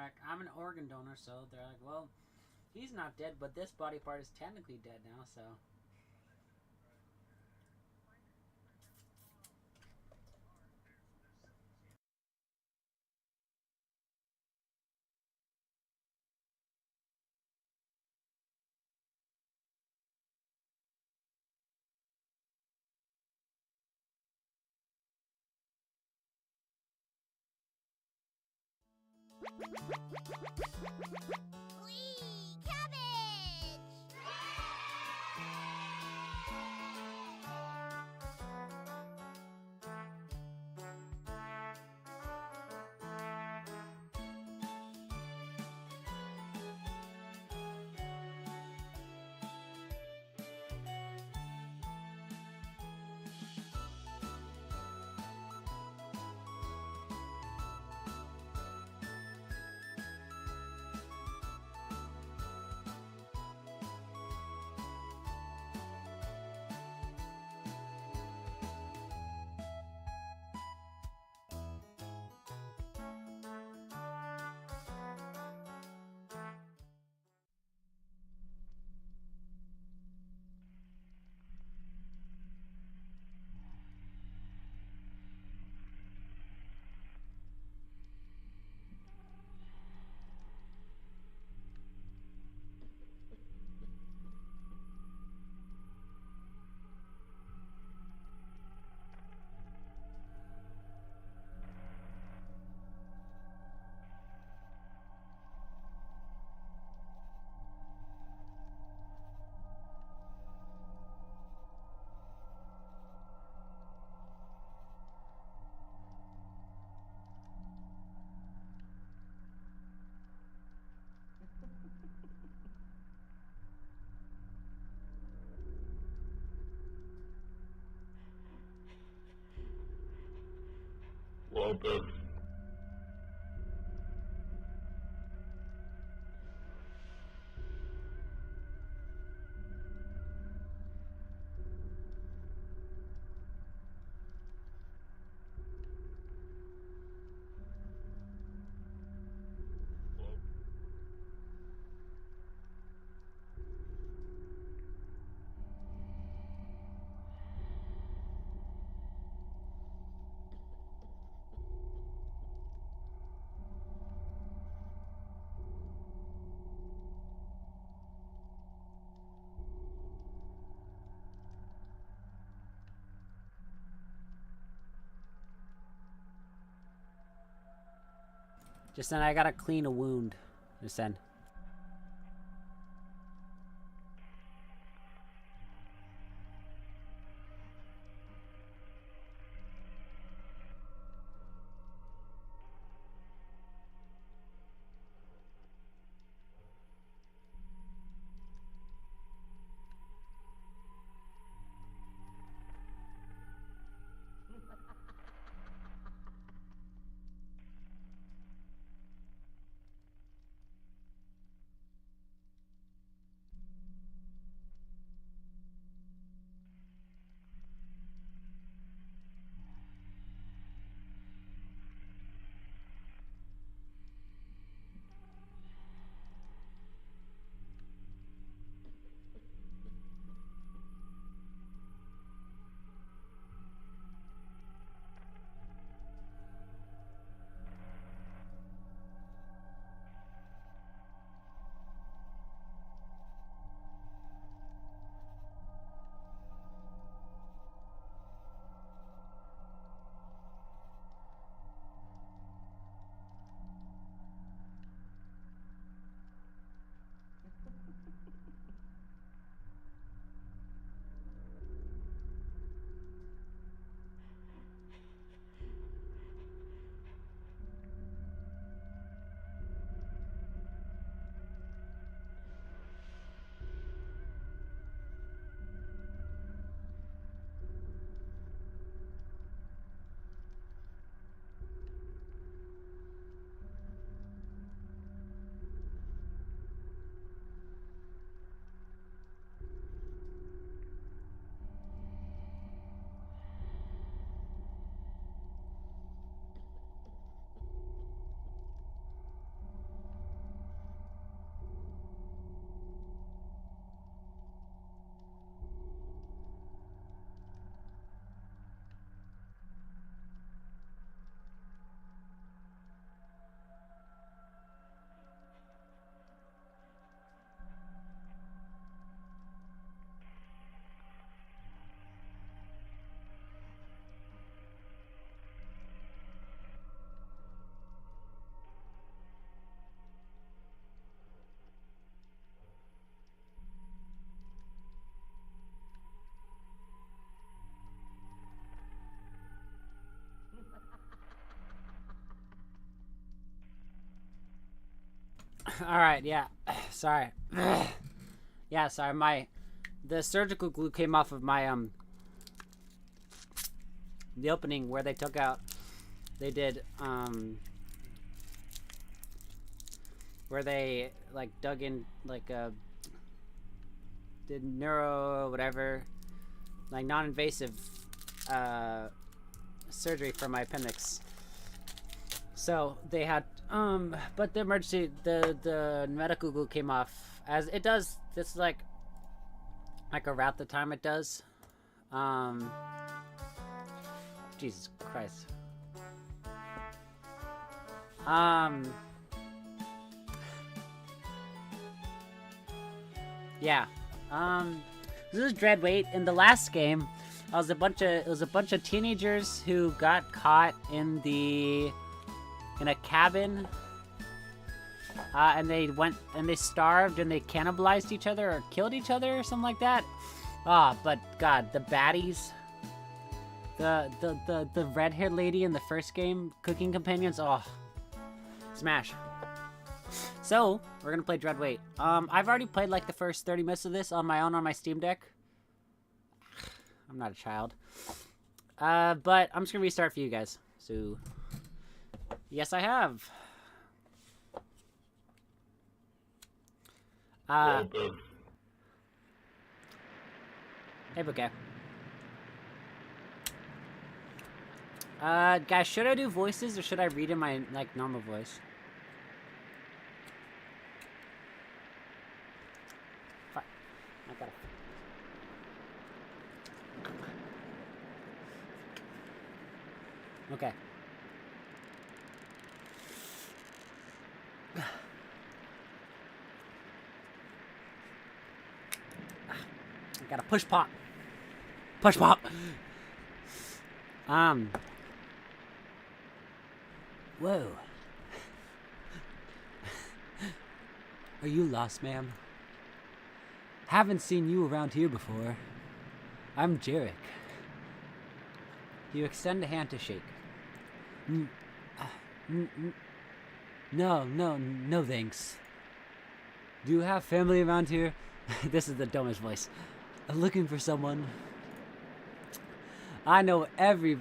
like, I'm an organ donor, so they're like, well, he's not dead, but this body part is technically dead now, so. Whee! Cabbage! Well then. Just then, I gotta clean a wound. Just then. All right, yeah. Sorry. Yeah, sorry. The surgical glue came off of my the opening where they took out. They did where they like dug in like did neuro whatever, like non-invasive surgery for my appendix. So they had but the emergency the medical glue came off, as it does. This is like around the time it does. Jesus Christ. Yeah. This is Dreadweight. In the last game, it was a bunch of teenagers who got caught in a cabin, and they starved and they cannibalized each other or killed each other or something like that. But God, the baddies, the red-haired lady in the first game, cooking companions. Smash. So we're gonna play Dreadweight. I've already played like the first 30 minutes of this on my own on my Steam Deck. I'm not a child. But I'm just gonna restart for you guys. So yes, I have. Well done. Hey, Bouquet. Guys, should I do voices or should I read in my like normal voice? Fuck. I gotta. Okay. I gotta push pop. Push pop. Whoa. Are you lost, ma'am? Haven't seen you around here before. I'm Jarek. You extend a hand to shake. No thanks. Do you have family around here? This is the dumbest voice. Looking for someone. I know everybody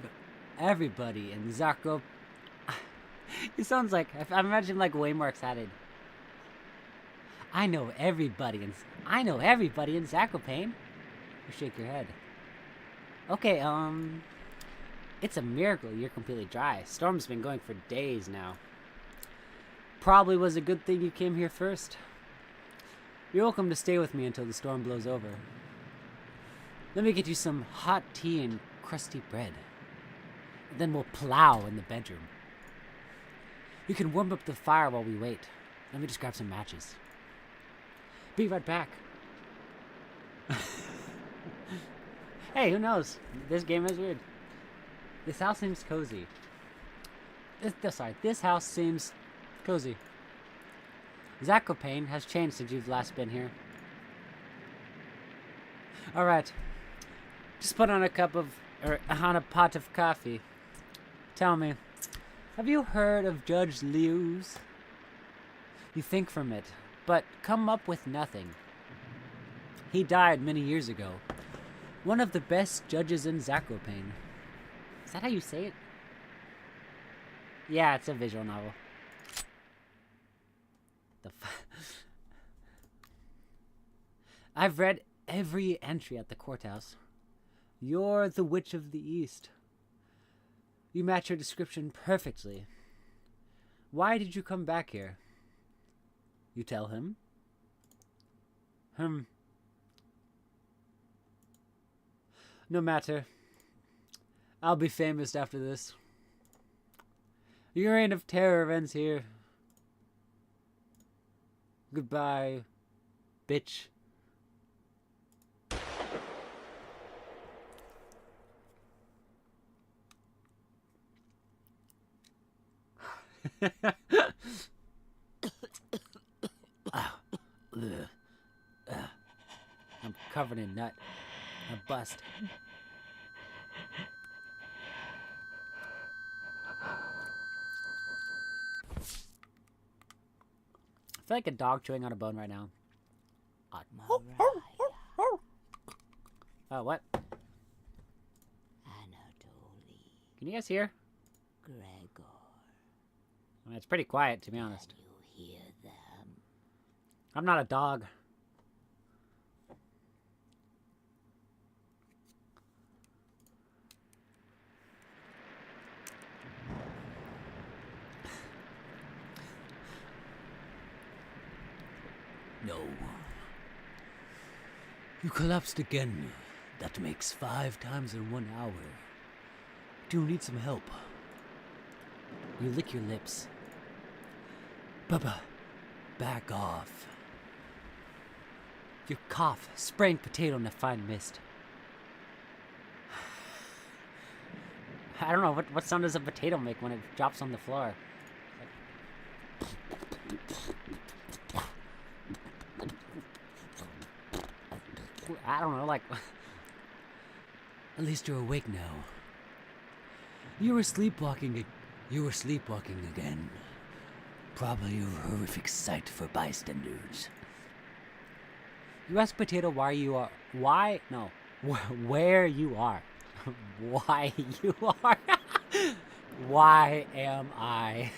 in Zacro. He sounds like, I'm imagining like way more excited. I know everybody in Zacropane. You shake your head. Okay, it's a miracle you're completely dry. Storm's been going for days now. Probably was a good thing you came here first. You're welcome to stay with me until the storm blows over. Let me get you some hot tea and crusty bread. And then we'll plow in the bedroom. You can warm up the fire while we wait. Let me just grab some matches. Be right back. Hey, who knows? This game is weird. This house seems cozy. This house seems cozy. Zacropane has changed since you've last been here. Alright. Just put on a pot of coffee. Tell me, have you heard of Judge Liu's? You think from it, but come up with nothing. He died many years ago. One of the best judges in Zacropane. Is that how you say it? Yeah, it's a visual novel. I've read every entry at the courthouse. You're the Witch of the East. You match your description perfectly. Why did you come back here? You tell him? No matter. I'll be famous after this. Your reign of terror ends here. Goodbye, bitch. I'm covered in nut. I bust. feel like a dog chewing on a bone right now. Oh, what? Anatoly, Can you guys hear? Gregor, Well, it's pretty quiet, to be honest. you hear them? I'm not a dog. No. You collapsed again. That makes 5 times in 1 hour. Do you need some help? You lick your lips. Bubba, back off. You cough, spraying potato in a fine mist. I don't know, what sound does a potato make when it drops on the floor? I don't know, like... At least you're awake now. You were sleepwalking. You were sleepwalking again. Probably a horrific sight for bystanders. You ask Potato why you are... Why? No. Where you are. Why you are. Why am I?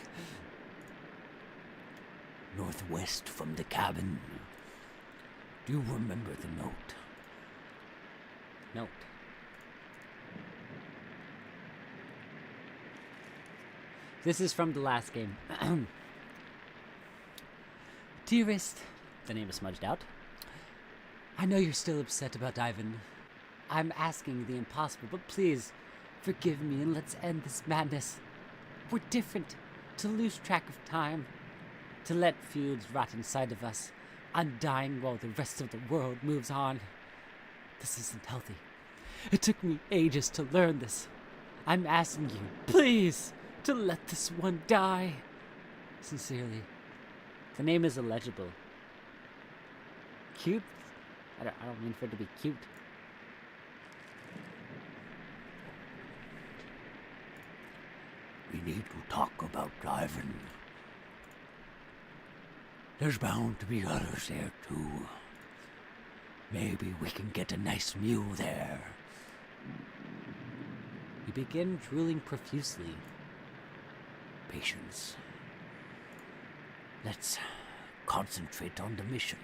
Northwest from the cabin. Do you remember the note? Note. This is from the last game. Dearest, the name is smudged out. I know you're still upset about Ivan. I'm asking the impossible, but please forgive me and let's end this madness. We're different. To lose track of time. To let feuds rot inside of us. Undying while the rest of the world moves on. This isn't healthy. It took me ages to learn this. I'm asking you, please, to let this one die. Sincerely. The name is illegible. Cute? I don't mean for it to be cute. We need to talk about Ivan. There's bound to be others there too. Maybe we can get a nice meal there. You begin drooling profusely. Patience. Let's concentrate on the mission.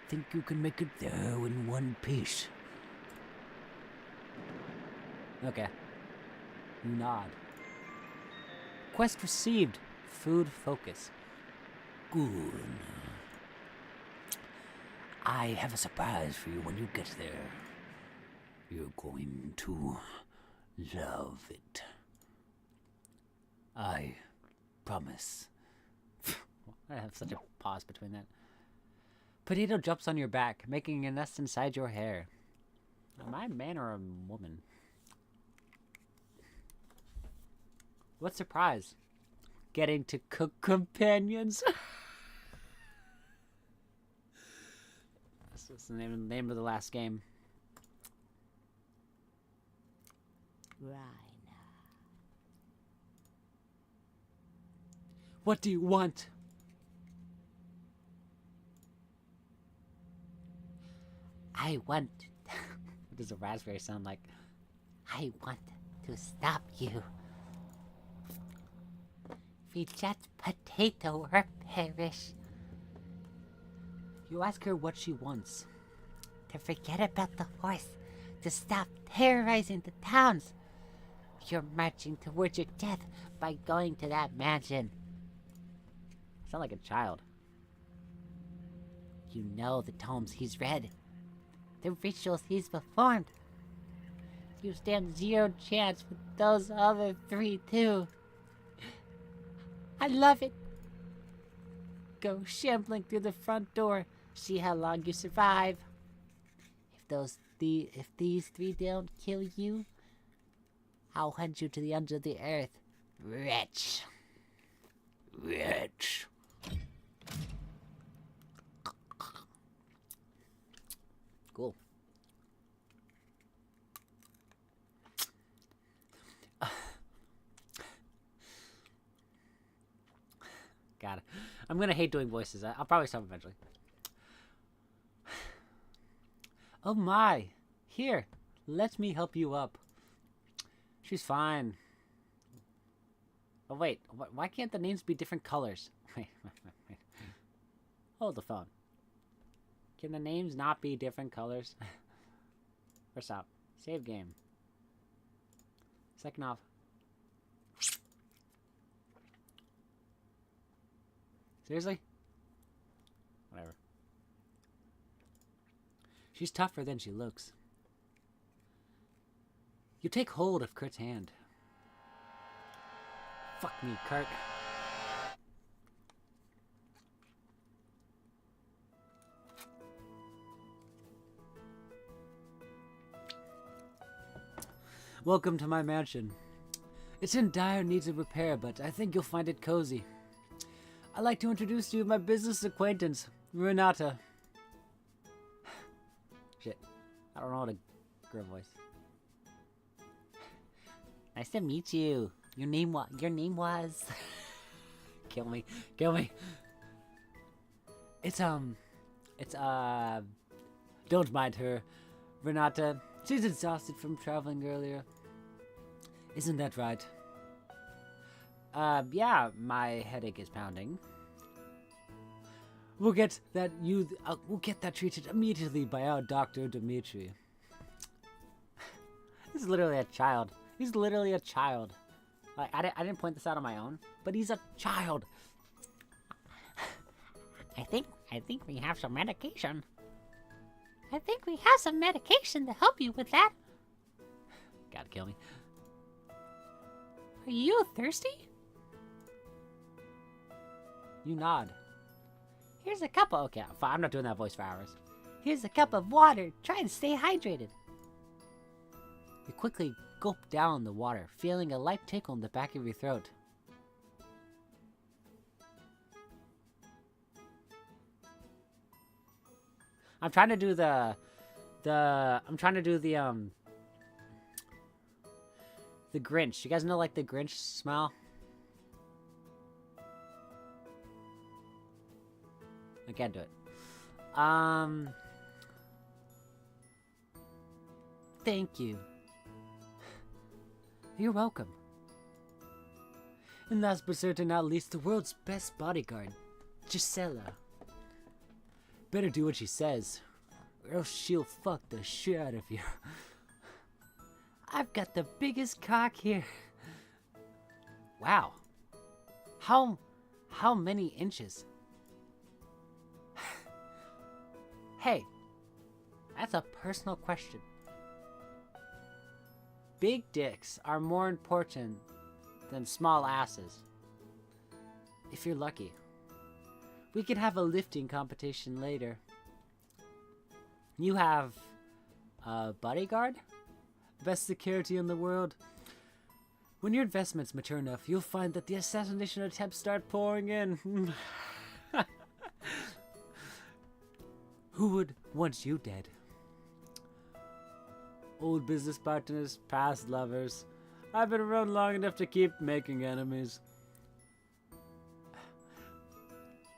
Think you can make it there in one piece? Okay. You nod. Quest received. Food focus. Good. I have a surprise for you when you get there. You're going to love it. I promise. I have such a pause between that. Potato jumps on your back, making a nest inside your hair. Am I a man or a woman? What surprise? Getting to cook companions. That's the name of the last game. Raina, What do you want? I want... what does a raspberry sound like? I want to stop you. We just potato or perish. You ask her what she wants. To forget about the horse. To stop terrorizing the towns. You're marching towards your death by going to that mansion. I sound like a child. You know the tomes he's read. The rituals he's performed. You stand 0 chance with those other 3 too. I love it. Go shambling through the front door. See how long you survive. If these 3 don't kill you, I'll hunt you to the ends of the earth. Wretch. Wretch. Cool. Got it. I'm gonna hate doing voices. I'll probably stop eventually. Oh my. Here, let me help you up. She's fine. Oh wait, why can't the names be different colors? Wait. Hold the phone. Can the names not be different colors? Or stop. Save game. Second off. Seriously? Whatever. She's tougher than she looks. You take hold of Kurt's hand. Fuck me, Kurt. Welcome to my mansion. It's in dire need of repair, but I think you'll find it cozy. I'd like to introduce you to my business acquaintance, Renata. Shit. I don't know what a girl voice. Nice to meet you. Your name was? Kill me. It's don't mind her. Renata, she's exhausted from traveling earlier. Isn't that right? Yeah, my headache is pounding. We'll get that treated immediately by our Dr. Dimitri. This is literally a child. He's literally a child. Like, I didn't point this out on my own, but he's a child. I think we have some medication. I think we have some medication to help you with that. Gotta kill me. Are you thirsty? You nod. Here's a cup of... Okay, fine, I'm not doing that voice for hours. Here's a cup of water. Try and stay hydrated. You quickly gulp down the water, feeling a light tickle in the back of your throat. I'm trying to do the Grinch. You guys know, like, the Grinch smell? I can't do it. Thank you. You're welcome. And last but certainly not least, the world's best bodyguard, Gisela. Better do what she says, or else she'll fuck the shit out of you. I've got the biggest cock here. Wow. How many inches? Hey, that's a personal question. Big dicks are more important than small asses. If you're lucky. We could have a lifting competition later. You have a bodyguard? Best security in the world? When your investments mature enough, you'll find that the assassination attempts start pouring in. Who would want you dead? Old business partners, past lovers. I've been around long enough to keep making enemies.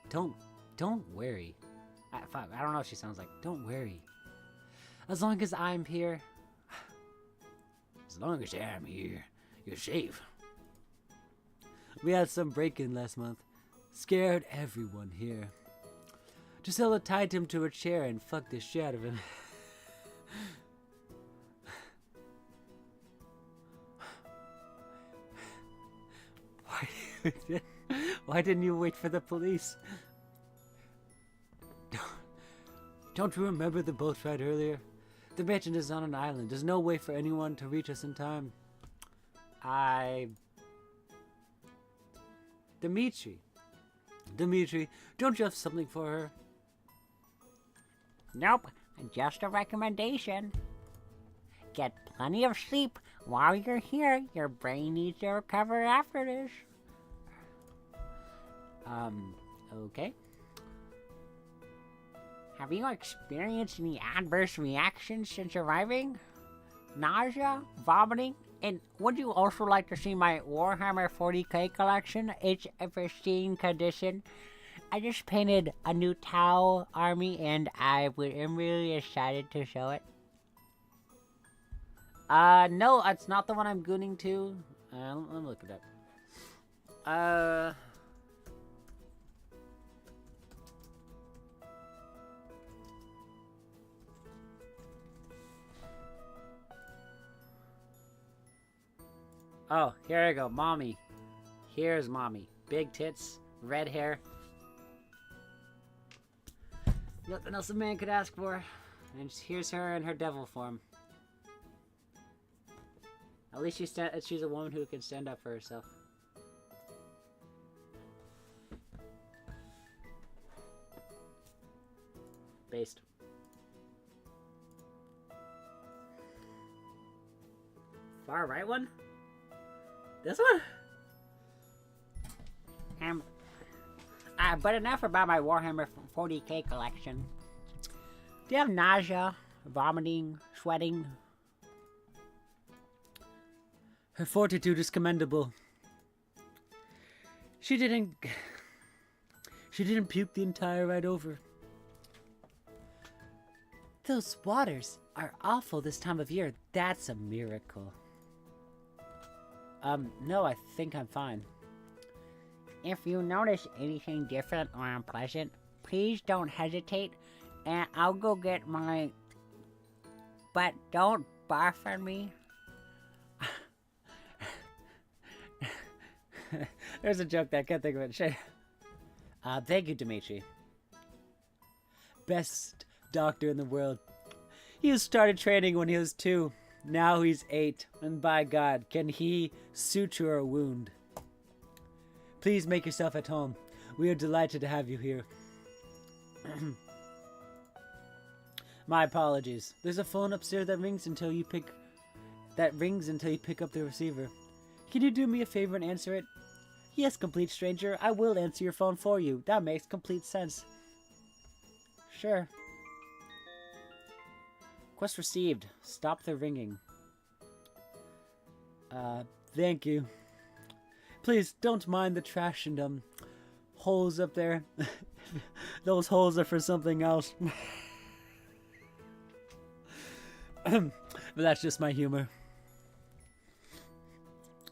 Don't worry. I don't know what she sounds like. Don't worry. As long as I'm here. As long as I'm here, you're safe. We had some break-in last month. Scared everyone here. Gisela tied him to a chair and fucked the shit out of him. Why didn't you wait for the police? Don't you remember the boat ride earlier? The mansion is on an island. There's no way for anyone to reach us in time. Dimitri, don't you have something for her? Nope, just a recommendation. Get plenty of sleep while you're here. Your brain needs to recover after this. Okay. Have you experienced any adverse reactions since arriving? Nausea? Vomiting? And would you also like to see my Warhammer 40k collection? It's a pristine condition. I just painted a new Tau army, and I'm really excited to show it. No, it's not the one I'm gooning to. Let me look it up. Oh, here I go. Mommy. Here's mommy. Big tits, red hair. Nothing else a man could ask for. And here's her in her devil form. At least she's a woman who can stand up for herself. Based. Far right one? This one? But enough about my Warhammer 40k collection. Do you have nausea, vomiting, sweating? Her fortitude is commendable. She didn't puke the entire ride over. Those waters are awful this time of year. That's a miracle. No, I think I'm fine. If you notice anything different or unpleasant, please don't hesitate, and I'll go get my... But don't barf on me. There's a joke that I can't think of it. Shit. Thank you, Dimitri. Best doctor in the world. He started training when he was 2. Now he's 8. And by God, can he suture a wound? Please make yourself at home. We are delighted to have you here. My apologies. There's a phone upstairs that rings until you pick up the receiver. Can you do me a favor and answer it? Yes, complete stranger. I will answer your phone for you. That makes complete sense. Sure. Quest received. Stop the ringing. Thank you. Please don't mind the trash and holes up there. Those holes are for something else. But that's just my humor.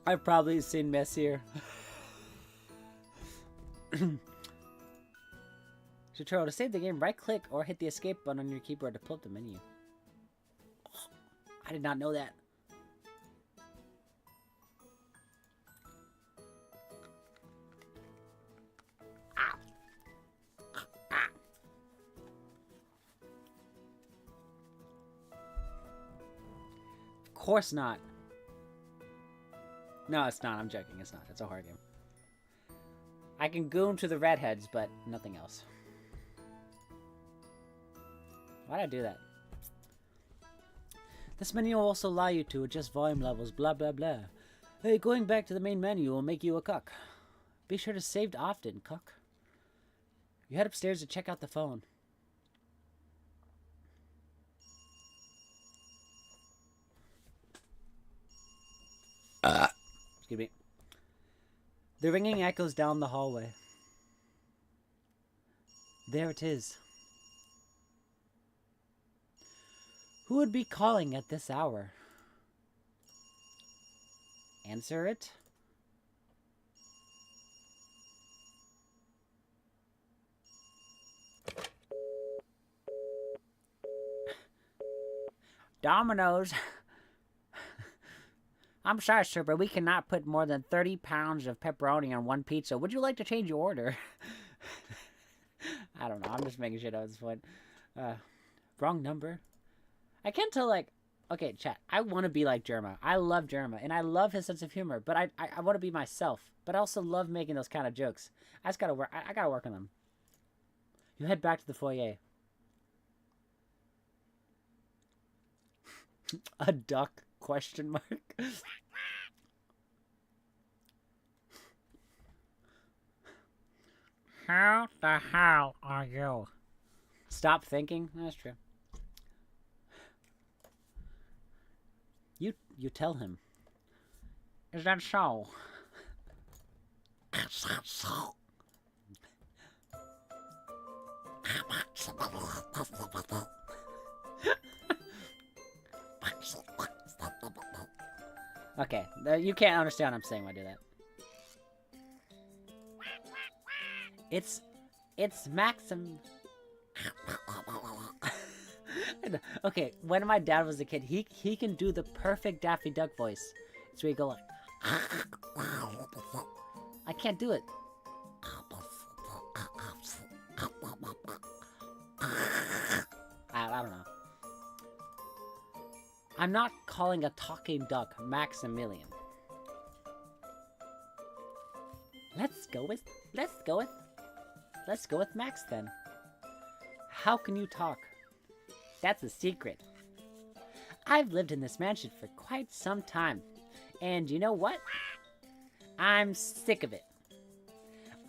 I've probably seen messier. Tutorial: to save the game, right click or hit the escape button on your keyboard to pull up the menu. I did not know that. Of course not. No, it's not. I'm joking. It's not. It's a hard game. I can goon to the redheads, but nothing else. Why'd I do that? This menu will also allow you to adjust volume levels, blah blah blah. Hey, going back to the main menu will make you a cuck. Be sure to save often, cuck. You head upstairs to check out the phone. Excuse me. The ringing echoes down the hallway. There it is. Who would be calling at this hour? Answer it. Domino's. I'm sorry, sir, but we cannot put more than 30 pounds of pepperoni on one pizza. Would you like to change your order? I don't know. I'm just making shit up at this point. Wrong number. I can't tell, like... Okay, chat. I want to be like Jerma. I love Jerma, and I love his sense of humor, but I want to be myself. But I also love making those kind of jokes. I just gotta work... I gotta work on them. You head back to the foyer. A duck? Question mark. How the hell are you? Stop thinking. That's true. You tell him. Is that so? Okay, you can't understand what I'm saying when I do that. It's Maxim. Okay, when my dad was a kid, he can do the perfect Daffy Duck voice. It's where you go like, I can't do it. I don't know. I'm not calling a talking duck Maximilian. Let's go with Max then. How can you talk? That's a secret. I've lived in this mansion for quite some time, and you know what? I'm sick of it.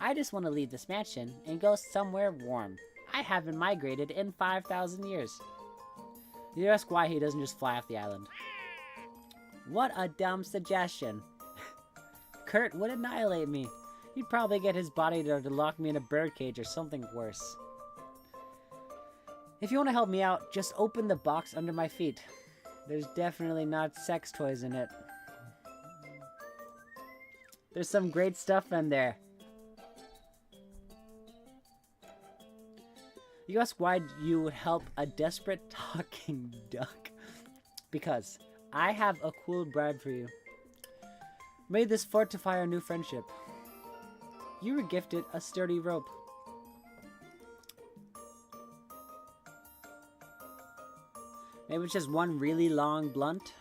I just want to leave this mansion and go somewhere warm. I haven't migrated in 5,000 years. You ask why he doesn't just fly off the island. What a dumb suggestion. Kurt would annihilate me. He'd probably get his bodyguard to lock me in a birdcage or something worse. If you want to help me out, just open the box under my feet. There's definitely not sex toys in it. There's some great stuff in there. You ask why you would help a desperate talking duck. Because I have a cool bribe for you. May this fortify our new friendship. You were gifted a sturdy rope. Maybe it's just one really long blunt.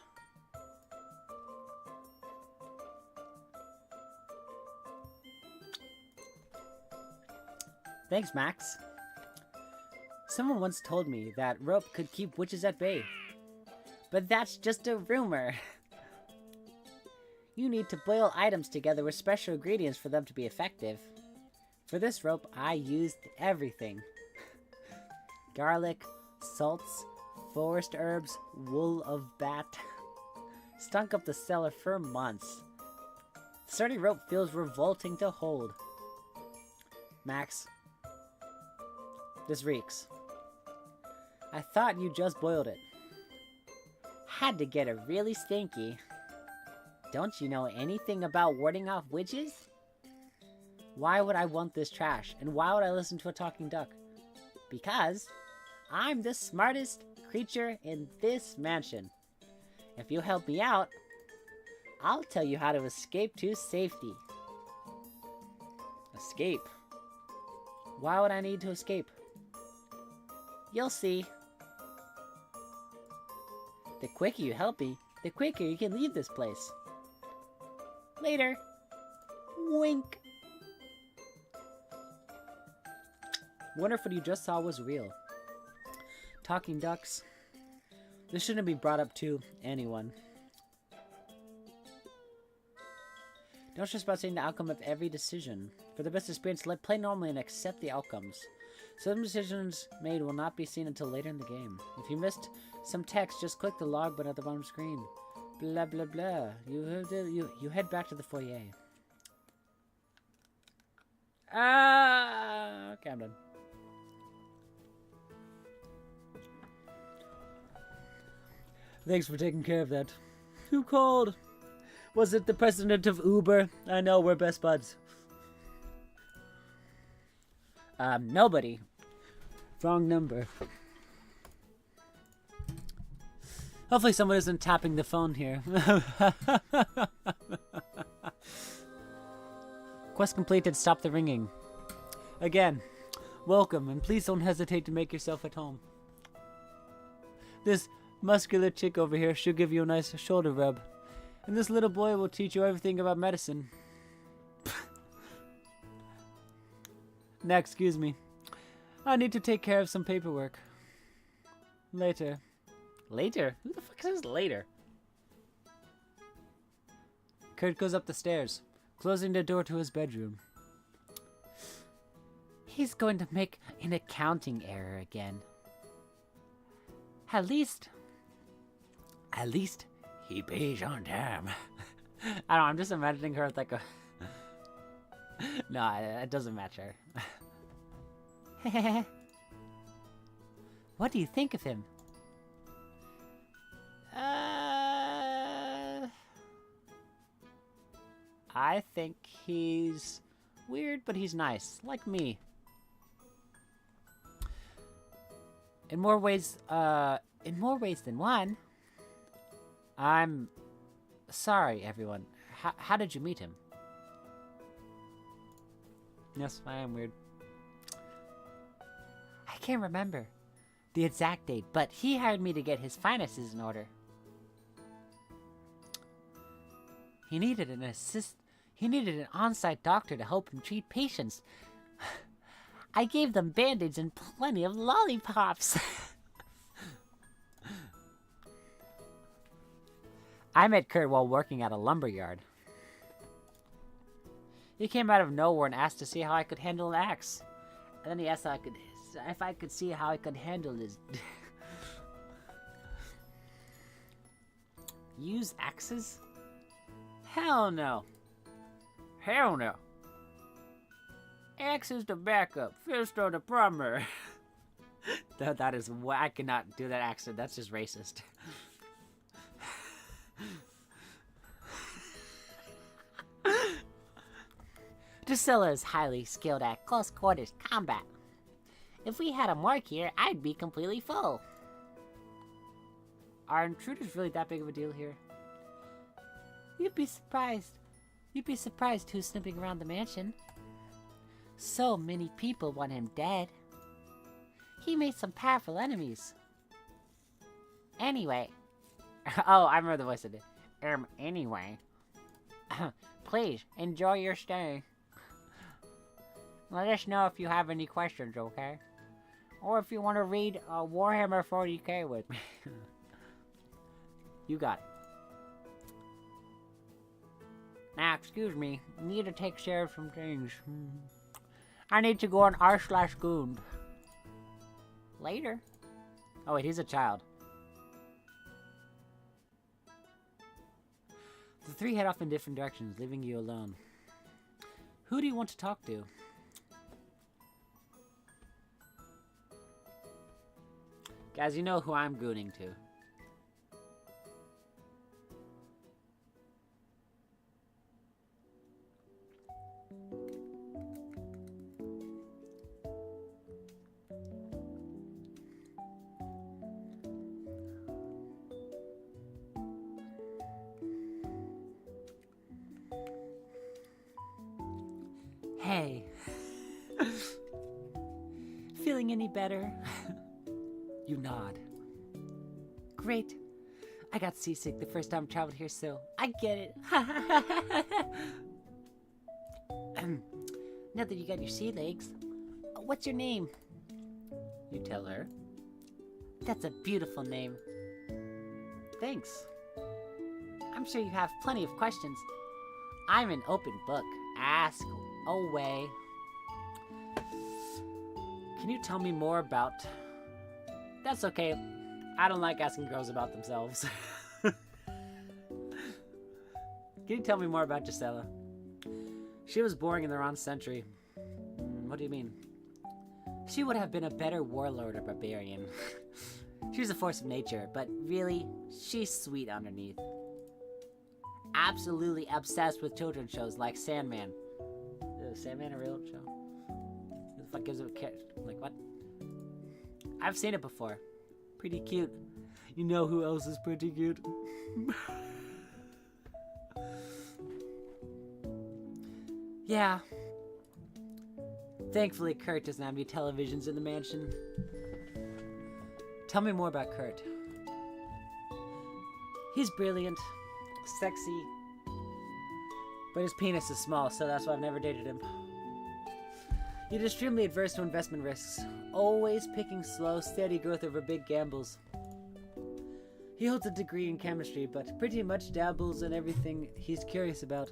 Thanks, Max. Someone once told me that rope could keep witches at bay. But that's just a rumor. You need to boil items together with special ingredients for them to be effective. For this rope, I used everything. Garlic, salts, forest herbs, wool of bat. Stunk up the cellar for months. The sturdy rope feels revolting to hold. Max, this reeks. I thought you just boiled it. Had to get it really stinky. Don't you know anything about warding off witches? Why would I want this trash? And why would I listen to a talking duck? Because I'm the smartest creature in this mansion. If you help me out, I'll tell you how to escape to safety. Escape? Why would I need to escape? You'll see. The quicker you help me, the quicker you can leave this place. Later. Wink. Wonder if what you just saw was real. Talking ducks. This shouldn't be brought up to anyone. Don't stress about saying the outcome of every decision. For the best experience, play normally and accept the outcomes. Some decisions made will not be seen until later in the game. If you missed some text, just click the log button at the bottom screen. Blah blah blah. You head back to the foyer. Okay, I'm done. Thanks for taking care of that. Who called? Was it the president of Uber? I know, we're best buds. Nobody. Wrong number. Hopefully someone isn't tapping the phone here. Quest completed, stop the ringing. Again, welcome, and please don't hesitate to make yourself at home. This muscular chick over here should give you a nice shoulder rub. And this little boy will teach you everything about medicine. Now, excuse me. I need to take care of some paperwork. Later. Later? Who the fuck says later? Kurt goes up the stairs, closing the door to his bedroom. He's going to make an accounting error again. At least he pays on time. I don't know, I'm just imagining her with like a... No, it doesn't match her. What do you think of him? I think he's weird, but he's nice, like me. In more ways than one. I'm sorry, everyone. How did you meet him? Yes, I am weird. I can't remember the exact date, but he hired me to get his finances in order. He needed an on-site doctor to help him treat patients. I gave them band-aids and plenty of lollipops. I met Kurt while working at a lumberyard. He came out of nowhere and asked to see how I could handle an axe. And then he asked if I could see how I could handle his... Use axes? Hell no. Hell no. Axe is the backup. Fist or the plumber. that is why I cannot do that accent. That's just racist. Drusilla is highly skilled at close quarters combat. If we had a mark here, I'd be completely full. Are intruders really that big of a deal here? You'd be surprised. You'd be surprised who's snooping around the mansion. So many people want him dead. He made some powerful enemies. Anyway. Oh, I remember the voice of it. Anyway. Please, enjoy your stay. Let us know if you have any questions, okay? Or if you want to read Warhammer 40k with me. You got it. Now, excuse me. Need to take care of some things. I need to go on r/Goond. Later. Oh wait, he's a child. The three head off in different directions, leaving you alone. Who do you want to talk to? Guys, you know who I'm gooning to. Hey. Feeling any better? You nod. Great. I got seasick the first time I traveled here, so I get it. Now that you got your sea legs, what's your name? You tell her. That's a beautiful name. Thanks. I'm sure you have plenty of questions. I'm an open book. Ask away. Can you tell me more about... That's okay. I don't like asking girls about themselves. Can you tell me more about Gisela? She was born in the wrong century. What do you mean? She would have been a better warlord or barbarian. She's a force of nature, but really, she's sweet underneath. Absolutely obsessed with children's shows like Sandman. Is Sandman a real show? Who the fuck gives it a cat? Like, what? I've seen it before. Pretty cute. You know who else is pretty cute? Yeah. Thankfully, Kurt doesn't have any televisions in the mansion. Tell me more about Kurt. He's brilliant, sexy, but his penis is small, so that's why I've never dated him. He's extremely adverse to investment risks, always picking slow, steady growth over big gambles. He holds a degree in chemistry, but pretty much dabbles in everything he's curious about.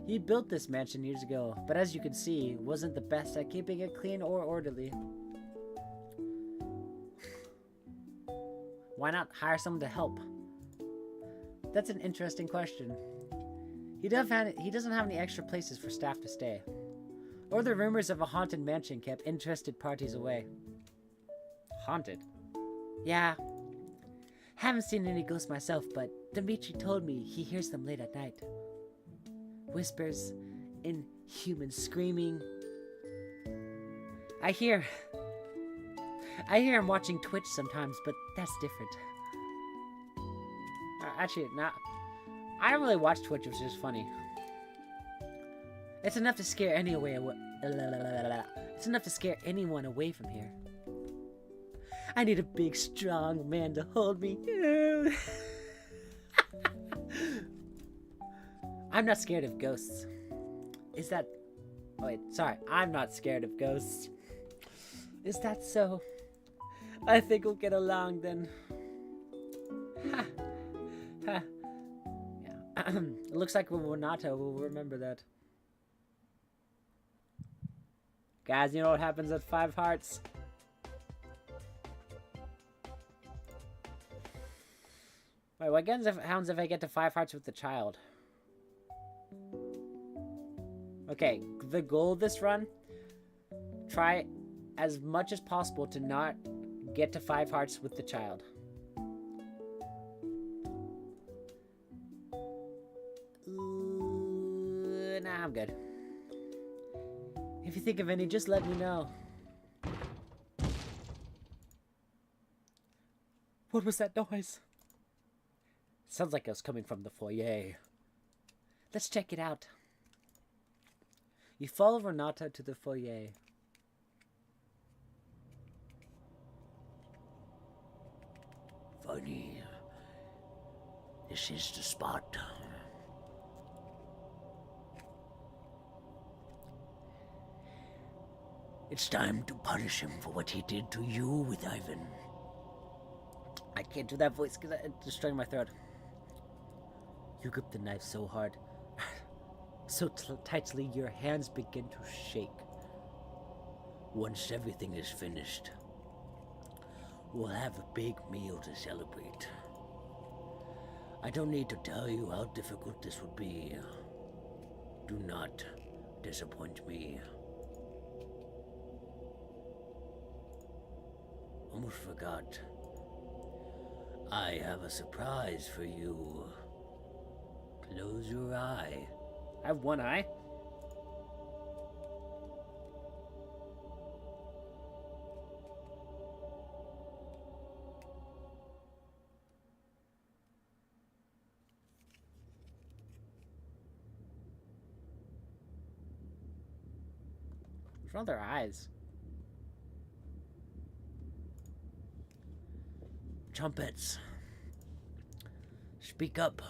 He built this mansion years ago, but as you can see, wasn't the best at keeping it clean or orderly. Why not hire someone to help? That's an interesting question. He doesn't have any extra places for staff to stay. Or the rumors of a haunted mansion kept interested parties away. Haunted? Yeah. Haven't seen any ghosts myself, but Dimitri told me he hears them late at night. Whispers, inhuman screaming. I hear him watching Twitch sometimes, but that's different. Actually, not. I don't really watch Twitch, which is funny. It's enough to scare It's enough to scare anyone away from here. I need a big, strong man to hold me. I'm not scared of ghosts. Is that... Oh, wait, sorry. I'm not scared of ghosts. Is that so? I think we'll get along then. Ha. Ha. Yeah. It looks like Renato will remember that. Guys, you know what happens at 5 hearts? Wait, what happens if I get to 5 hearts with the child? Okay, the goal of this run, try as much as possible to not get to 5 hearts with the child. Nah, I'm good. If you think of any, just let me know. What was that noise? Sounds like it was coming from the foyer. Let's check it out. You follow Renata to the foyer. Funny. This is the spot. It's time to punish him for what he did to you with Ivan. I can't do that voice because it's destroying my throat. You grip the knife so hard, so tightly your hands begin to shake. Once everything is finished, we'll have a big meal to celebrate. I don't need to tell you how difficult this would be. Do not disappoint me. Almost forgot. I have a surprise for you. Close your eye. I have one eye. What's wrong with their eyes? Trumpets. Speak up.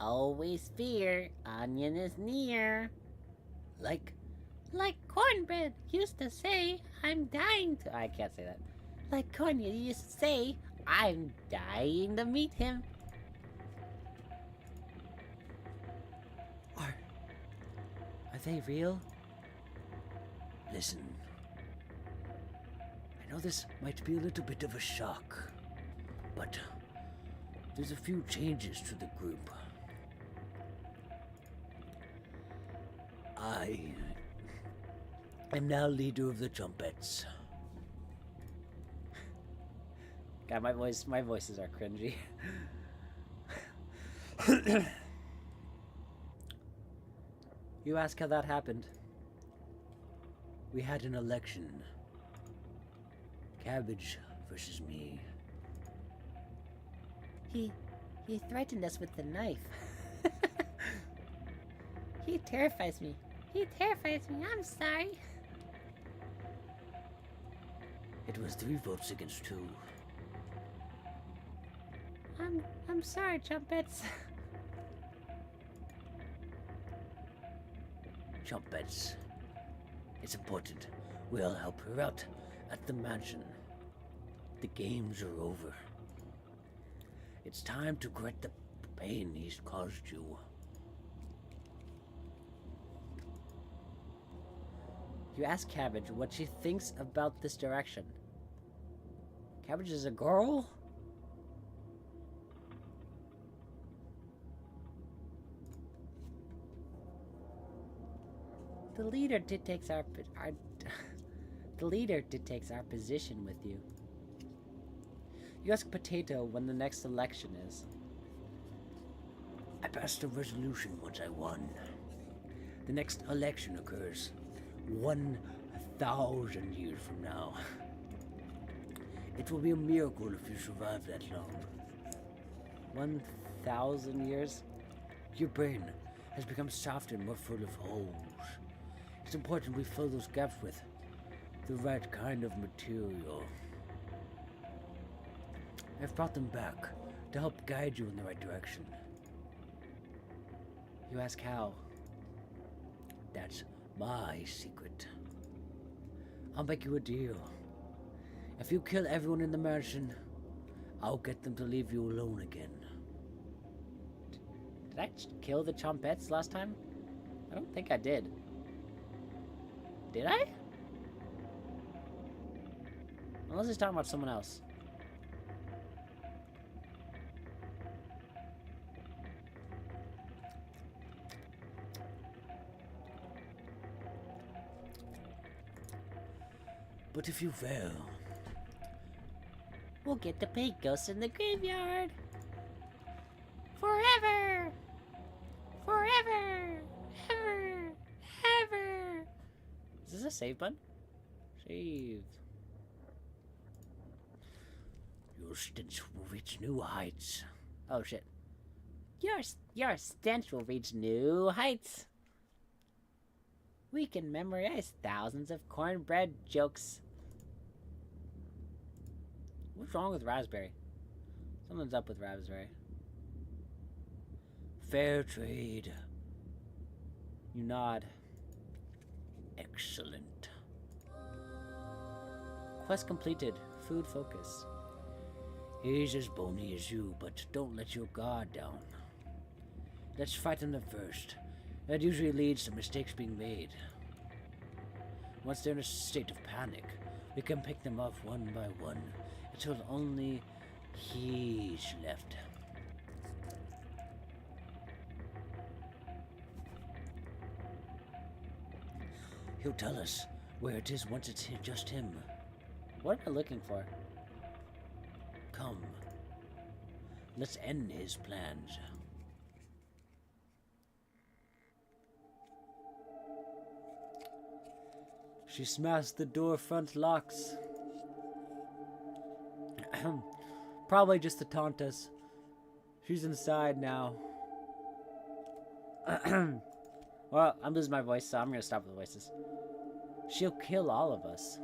Always fear, onion is near. Like Cornbread used to say, I'm dying to... I can't say that. Like Cornbread used to say, I'm dying to meet him. Are they real? Listen. I know this might be a little bit of a shock, but there's a few changes to the group. I am now leader of the Trumpets. God, my voices are cringy. You ask how that happened. We had an election. Cabbage versus me. He threatened us with the knife. He terrifies me. He terrifies me. I'm sorry. It was 3 votes against 2. I'm sorry, Trumpets. Trumpets. It's important. We'll help her out at the mansion. The games are over. It's time to correct the pain he's caused you. You ask Cabbage what she thinks about this direction. Cabbage is a girl? The leader dictates our The leader takes our position with you. You ask Potato when the next election is. I passed a resolution once I won. The next election occurs 1,000 years from now. It will be a miracle if you survive that long. 1,000 years? Your brain has become softer and more full of holes. It's important we fill those gaps with the right kind of material. I've brought them back to help guide you in the right direction. You ask how? That's my secret. I'll make you a deal. If you kill everyone in the mansion, I'll get them to leave you alone again. Did I kill the Chompettes last time? I don't think I did. Did I? Unless he's talking about someone else. But if you fail, We'll get the pig ghosts in the graveyard. Forever. Forever. Ever. Ever. Is this a save button? Save. your stench will reach new heights. Oh shit. Your stench will reach new heights. We can memorize thousands of cornbread jokes. What's wrong with Raspberry? Something's up with Raspberry. Fair trade. You nod. Excellent. Quest completed. Food focus. He's as bony as you, but don't let your guard down. Let's frighten them first. That usually leads to mistakes being made. Once they're in a state of panic, we can pick them off one by one until only he's left. He'll tell us where it is once it's just him. What am I looking for? Come. Let's end his plans. She smashed the door front locks. Probably just to taunt us. She's inside now. Well, I'm losing my voice, so I'm gonna stop with the voices. She'll kill all of us.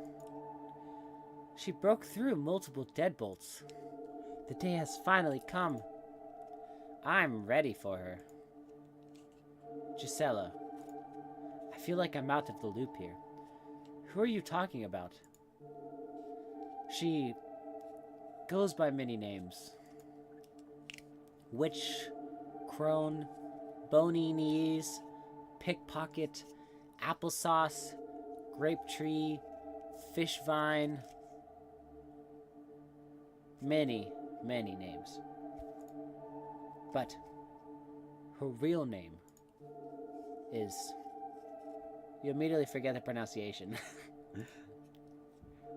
She broke through multiple deadbolts. The day has finally come. I'm ready for her. Gisela. I feel like I'm out of the loop here. Who are you talking about? She goes by many names. Witch, crone, bony knees, pickpocket, applesauce, grape tree, fish vine. Many, many names. But her real name is... You immediately forget the pronunciation.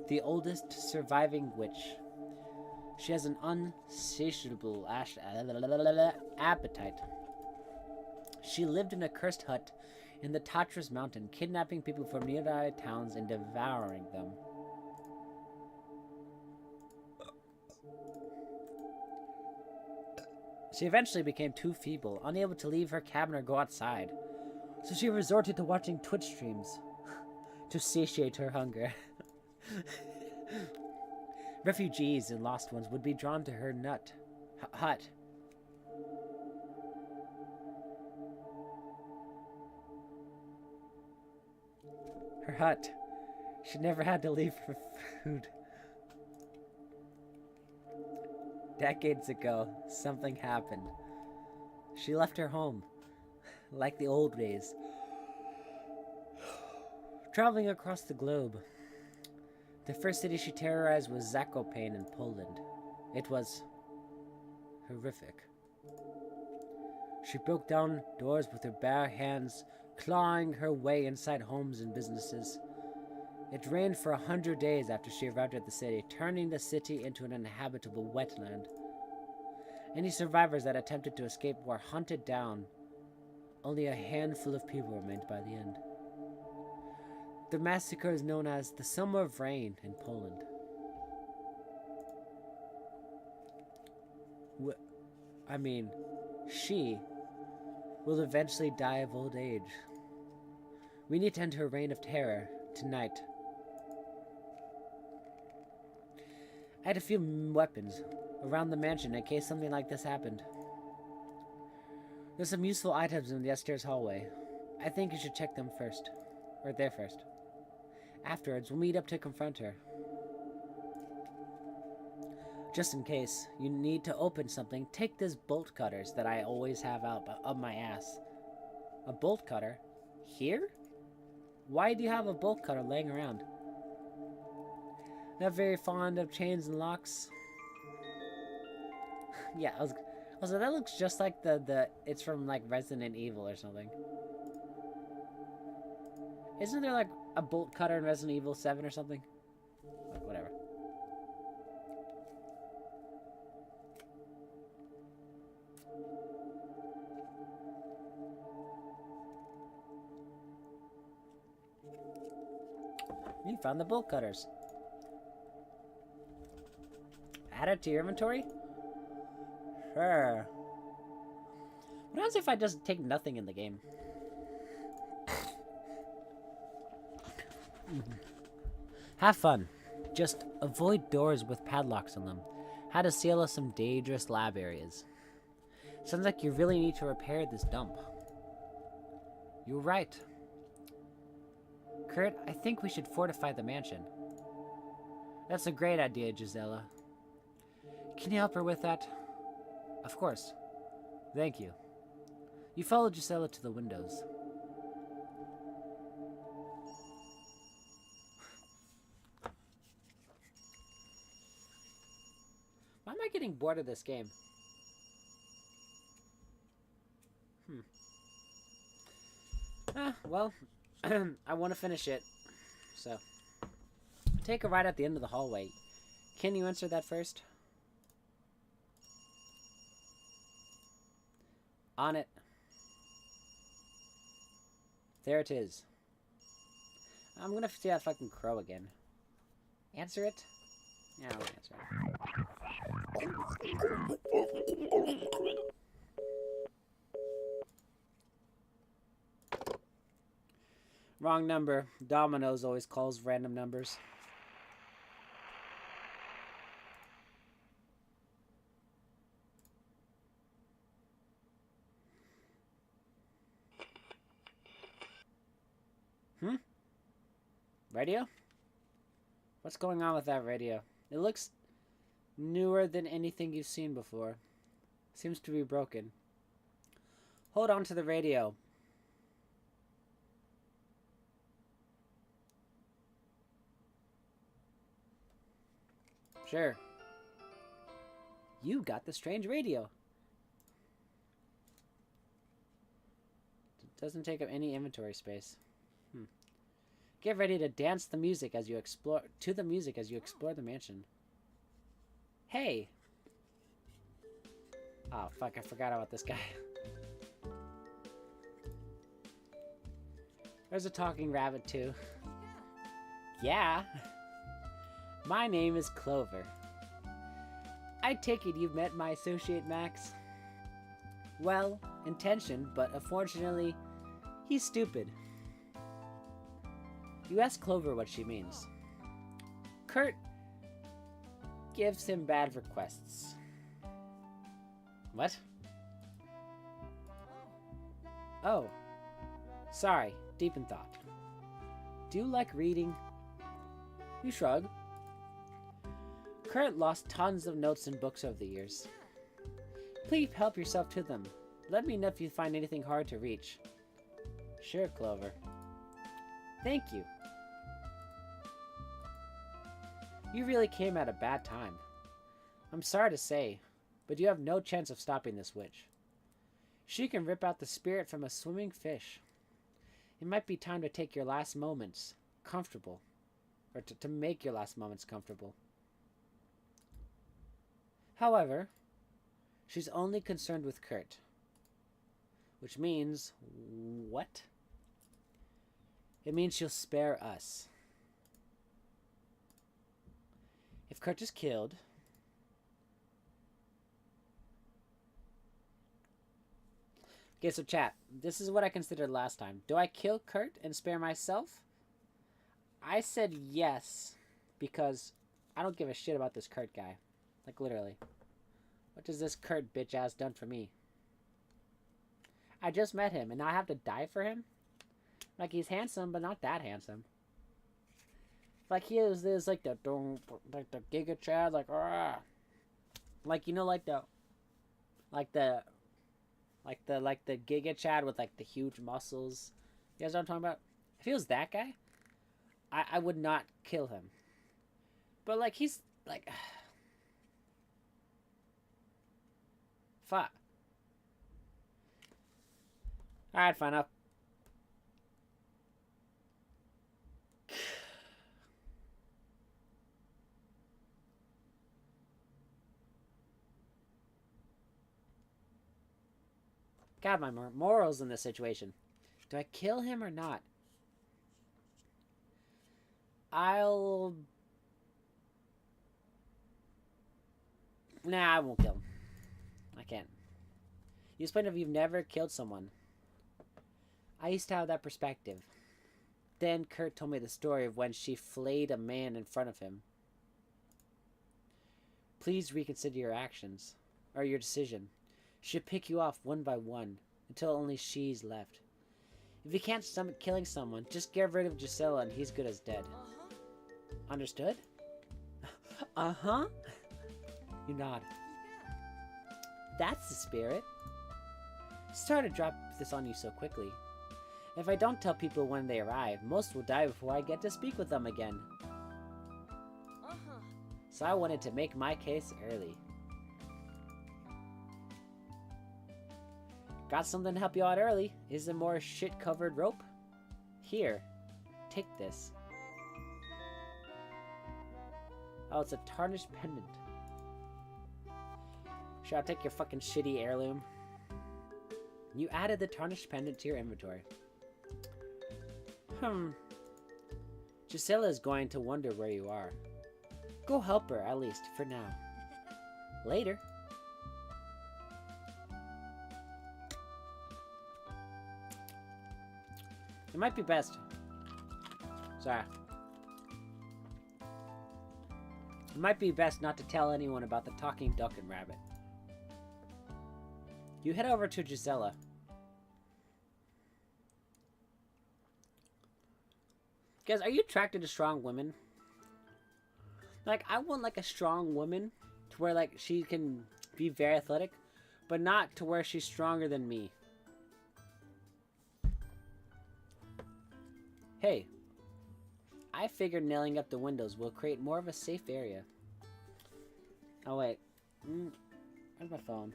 The oldest surviving witch. She has an unsatiable appetite. She lived in a cursed hut in the Tatras mountain, kidnapping people from nearby towns and devouring them. She eventually became too feeble, unable to leave her cabin or go outside. So she resorted to watching Twitch streams to satiate her hunger. Refugees and lost ones would be drawn to her hut. Her hut. She never had to leave for food. Decades ago, something happened. She left her home. Like the old days, traveling across the globe. The first city she terrorized was Zakopane in Poland. It was horrific. She broke down doors with her bare hands, clawing her way inside homes and businesses. It rained for 100 days after she arrived at the city, turning the city into an uninhabitable wetland. Any survivors that attempted to escape were hunted down. Only a handful of people remained by the end. The massacre is known as the Summer of Rain in Poland. She will eventually die of old age. We need to end her reign of terror tonight. I had a few weapons around the mansion in case something like this happened. There's some useful items in the upstairs hallway. I think you should check them first. Or there first. Afterwards, we'll meet up to confront her. Just in case you need to open something, take this bolt cutters that I always have out of my ass. A bolt cutter? Here? Why do you have a bolt cutter laying around? Not very fond of chains and locks. Yeah, also that looks just like it's from like Resident Evil or something. Isn't there like a bolt cutter in Resident Evil 7 or something? Whatever. You found the bolt cutters. Add it to your inventory? Sure. What happens if I just take nothing in the game? Have fun. Just avoid doors with padlocks on them. How to seal off some dangerous lab areas. Sounds like you really need to repair this dump. You're right. Kurt, I think we should fortify the mansion. That's a great idea, Gisela. Can you help her with that? Of course. Thank you. You follow Gisela to the windows. Why am I getting bored of this game? Well, I want to finish it. So, take a ride at the end of the hallway. Can you answer that first? On it. There it is. I'm gonna see that fucking crow again. Answer it? Yeah, I'll answer it. Wrong number. Domino's always calls random numbers. Radio? What's going on with that radio? It looks newer than anything you've seen before. Seems to be broken. Hold on to the radio. Sure. You got the strange radio. It doesn't take up any inventory space. Get ready to dance the music as you explore the mansion. Hey. Oh fuck, I forgot about this guy. There's a talking rabbit too. Yeah. My name is Clover. I take it you've met my associate Max? Well, intentioned, but unfortunately, he's stupid. You ask Clover what she means. Kurt gives him bad requests. What? Oh. Sorry, deep in thought. Do you like reading? You shrug. Kurt lost tons of notes and books over the years. Please help yourself to them. Let me know if you find anything hard to reach. Sure, Clover. Thank you. You really came at a bad time. I'm sorry to say, but you have no chance of stopping this witch. She can rip out the spirit from a swimming fish. It might be time to take your last moments, comfortable, Or to make your last moments comfortable. However, she's only concerned with Kurt. Which means... what? It means she'll spare us. If Kurt is killed... Okay, so chat. This is what I considered last time. Do I kill Kurt and spare myself? I said yes, because I don't give a shit about this Kurt guy. Like, literally. What does this Kurt bitch ass done for me? I just met him, and now I have to die for him? Like, he's handsome, but not that handsome. Like, he is this, like, the Giga Chad, like, ah. Like, you know, like the Giga Chad with, like, the huge muscles. You guys know what I'm talking about? If he was that guy, I would not kill him. But, like, he's, like... fuck. Alright, fine, up. God, my morals in this situation. Do I kill him or not? Nah, I won't kill him. I can't. You explained if you've never killed someone. I used to have that perspective. Then Kurt told me the story of when she flayed a man in front of him. Please reconsider your actions, or your decision. She'll pick you off one by one, until only she's left. If you can't stomach killing someone, just get rid of Gisela and he's good as dead. Understood? Uh-huh. You nod. That's the spirit. Sorry to drop this on you so quickly. If I don't tell people when they arrive, most will die before I get to speak with them again. So I wanted to make my case early. Got something to help you out early. Is it more shit-covered rope? Here, take this. Oh, it's a tarnished pendant. Sure, I'll take your fucking shitty heirloom. You added the tarnished pendant to your inventory. Gisela is going to wonder where you are. Go help her, at least, for now. Later. It might be best. Sorry. It might be best not to tell anyone about the talking duck and rabbit. You head over to Gisela. Guys, are you attracted to strong women? Like, I want, like, a strong woman to where, like, she can be very athletic, but not to where she's stronger than me. Hey, I figured nailing up the windows will create more of a safe area. Oh, wait. Where's my phone?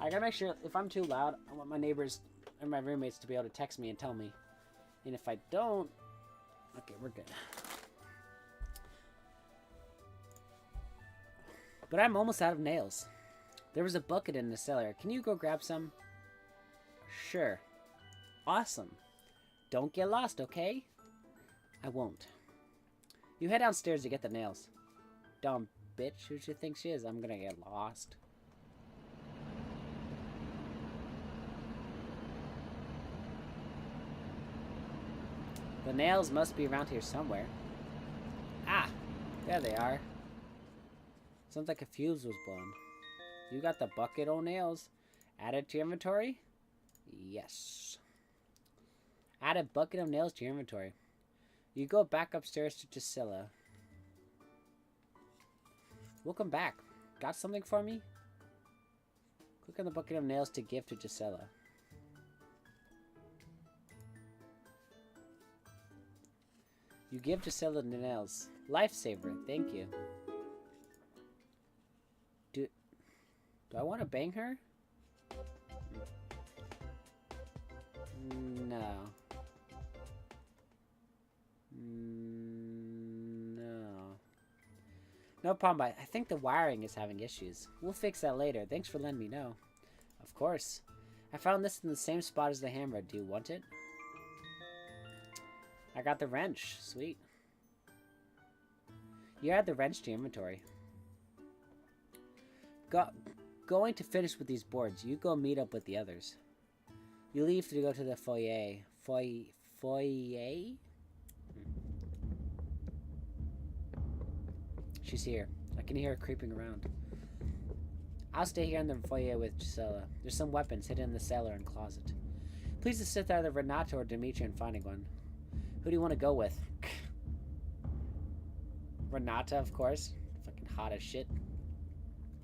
I gotta make sure, if I'm too loud, I want my neighbors and my roommates to be able to text me and tell me. And if I don't... Okay, we're good. But I'm almost out of nails. There was a bucket in the cellar. Can you go grab some? Sure. Awesome. Don't get lost, okay? I won't. You head downstairs to get the nails. Dumb bitch, who she think she is? I'm gonna get lost. The nails must be around here somewhere. Ah! There they are. Sounds like a fuse was blown. You got the bucket o' nails. Add it to your inventory? Yes. Add a bucket of nails to your inventory. You go back upstairs to Gisela. Welcome back. Got something for me? Click on the bucket of nails to give to Gisela. You give Gisela the nails. Lifesaver, thank you. Do I want to bang her? No. No problem, I think the wiring is having issues. We'll fix that later. Thanks for letting me know. Of course. I found this in the same spot as the hammer. Do you want it? I got the wrench. Sweet. You add the wrench to your inventory. Going to finish with these boards. You go meet up with the others. You leave to go to the foyer. Foyer? She's here. I can hear her creeping around. I'll stay here in the foyer with Gisela. There's some weapons hidden in the cellar and closet. Please assist either Renata or Dimitri in finding one. Who do you want to go with? Renata, of course. Fucking hot as shit.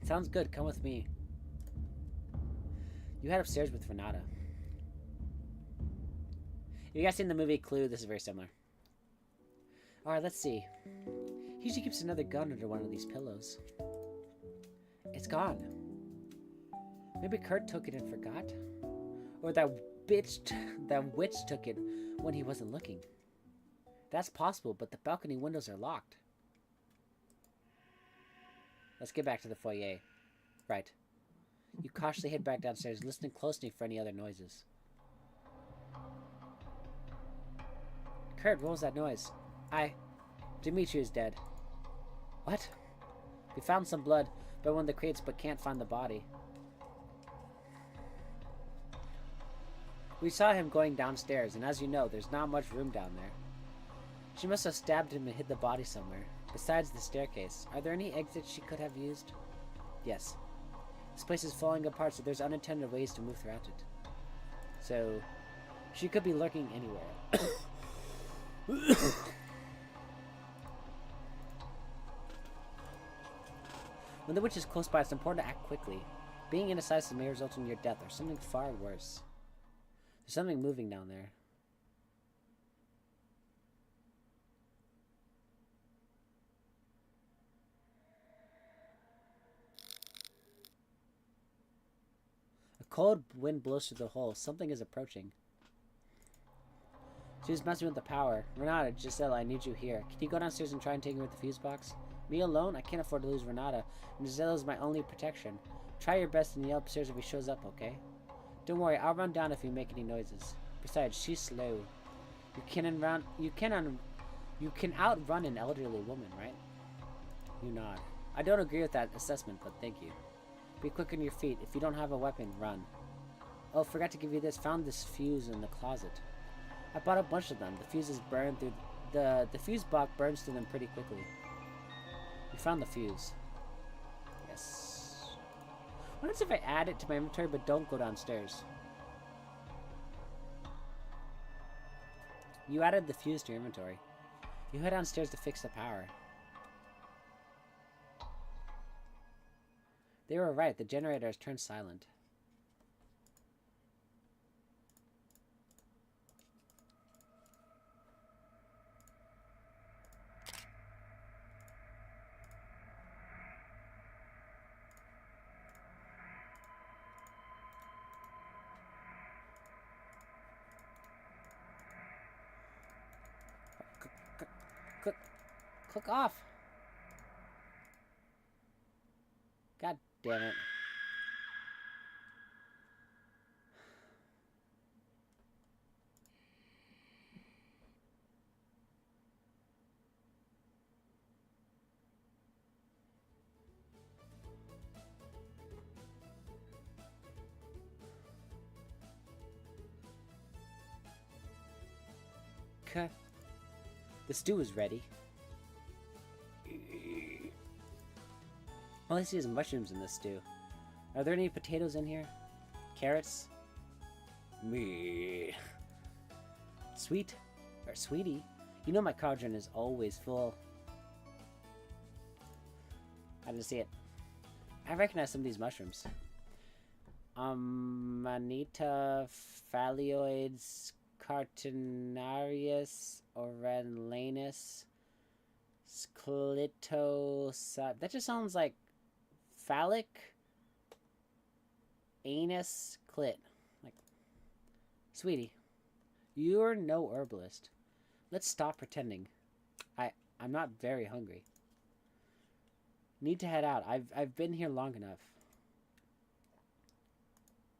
Sounds good. Come with me. You head upstairs with Renata. If you guys seen the movie Clue, this is very similar. Alright, let's see. He usually keeps another gun under one of these pillows. It's gone. Maybe Kurt took it and forgot? Or that witch took it when he wasn't looking. That's possible, but the balcony windows are locked. Let's get back to the foyer. Right. You cautiously head back downstairs, listening closely for any other noises. Kurt, what was that noise? Dimitri is dead. What? We found some blood by one of the crates, but can't find the body. We saw him going downstairs, and as you know, there's not much room down there. She must have stabbed him and hid the body somewhere. Besides the staircase, are there any exits she could have used? Yes. This place is falling apart, so there's unintended ways to move throughout it. So, she could be lurking anywhere. When the witch is close by, it's important to act quickly. Being indecisive may result in your death, or something far worse. There's something moving down there. A cold wind blows through the hole. Something is approaching. She's messing with the power. Renata, Gisela, I need you here. Can you go downstairs and try and take me with the fuse box? Me alone? I can't afford to lose Renata, and Gisela is my only protection. Try your best and yell upstairs if he shows up, okay? Don't worry, I'll run down if you make any noises. Besides, she's slow. You can outrun an elderly woman, right? You nod. I don't agree with that assessment, but thank you. Be quick on your feet. If you don't have a weapon, run. Oh, forgot to give you this. Found this fuse in the closet. I bought a bunch of them. The fuses burn through the fuse box burns through them pretty quickly. You found the fuse. Yes. What happens if I add it to my inventory but don't go downstairs? You added the fuse to your inventory. You head downstairs to fix the power. They were right. The generator has turned silent. Click off. God damn it. Okay. The stew is ready. All I see is mushrooms in this stew. Are there any potatoes in here? Carrots? Me. Sweet? Or sweetie? You know my cauldron is always full. I didn't see it. I recognize some of these mushrooms. Manita phallioides, Cartinarius, Orelanus, Sclitoside. That just sounds like phallic anus clit. Like, sweetie, you're no herbalist. Let's stop pretending. I'm not very hungry. Need to head out. I've been here long enough.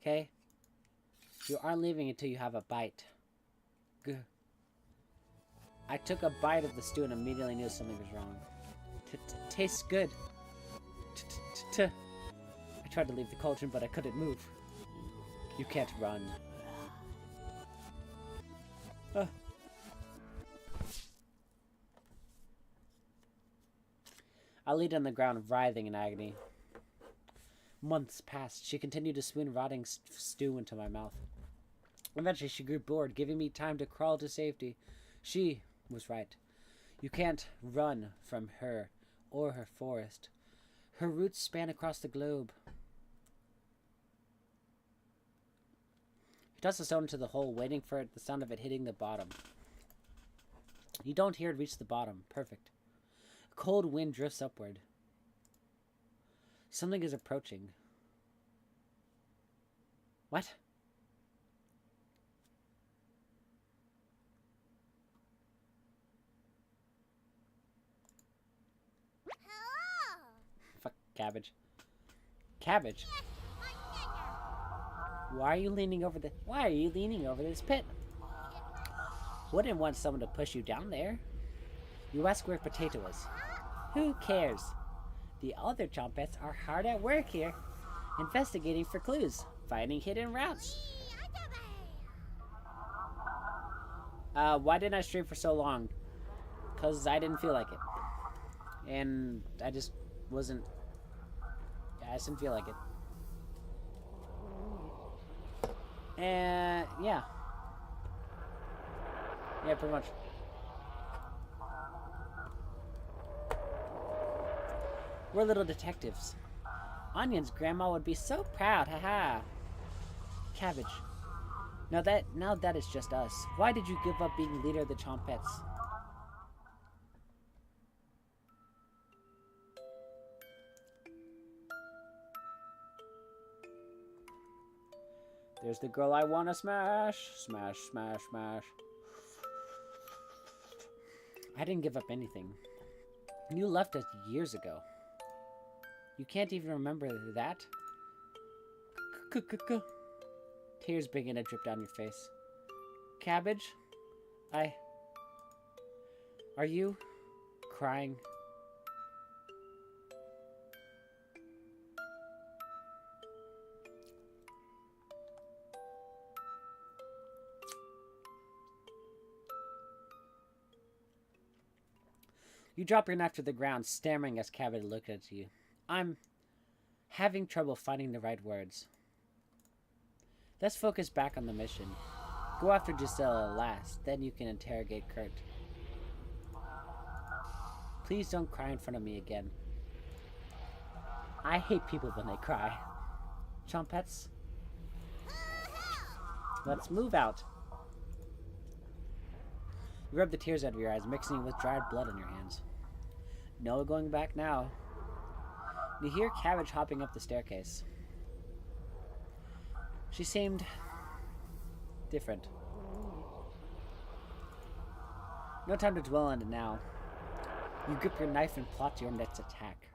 Okay? You aren't leaving until you have a bite. Gah. I took a bite of the stew and immediately knew something was wrong. Tastes good. I tried to leave the cauldron, but I couldn't move. You can't run. I laid on the ground, writhing in agony. Months passed. She continued to spoon rotting stew into my mouth. Eventually, she grew bored, giving me time to crawl to safety. She was right. You can't run from her or her forest. Her roots span across the globe. You toss the stone into the hole, waiting for the sound of it hitting the bottom. You don't hear it reach the bottom. Perfect. A cold wind drifts upward. Something is approaching. What? Fuck, cabbage. Cabbage? Why are you leaning over this pit? Wouldn't want someone to push you down there. You ask where Potato is. Who cares? The other Chompets are hard at work here, investigating for clues, finding hidden routes. Why didn't I stream for so long? Because I didn't feel like it. And I just wasn't... I just didn't feel like it. And yeah. Yeah, pretty much. We're little detectives. Onion's grandma would be so proud, haha. Cabbage. Now that is just us. Why did you give up being leader of the Chompets? There's the girl I wanna smash. Smash, smash, smash. I didn't give up anything. You left us years ago. You can't even remember that? Tears begin to drip down your face. Cabbage? Are you crying? You drop your knife to the ground, staring as Cabbage looks at you. I'm having trouble finding the right words. Let's focus back on the mission. Go after Gisela last, then you can interrogate Kurt. Please don't cry in front of me again. I hate people when they cry. Chompets? Let's move out. You rub the tears out of your eyes, mixing it with dried blood on your hands. No going back now. You hear Cabbage hopping up the staircase. She seemed different. No time to dwell on it now. You grip your knife and plot your next attack.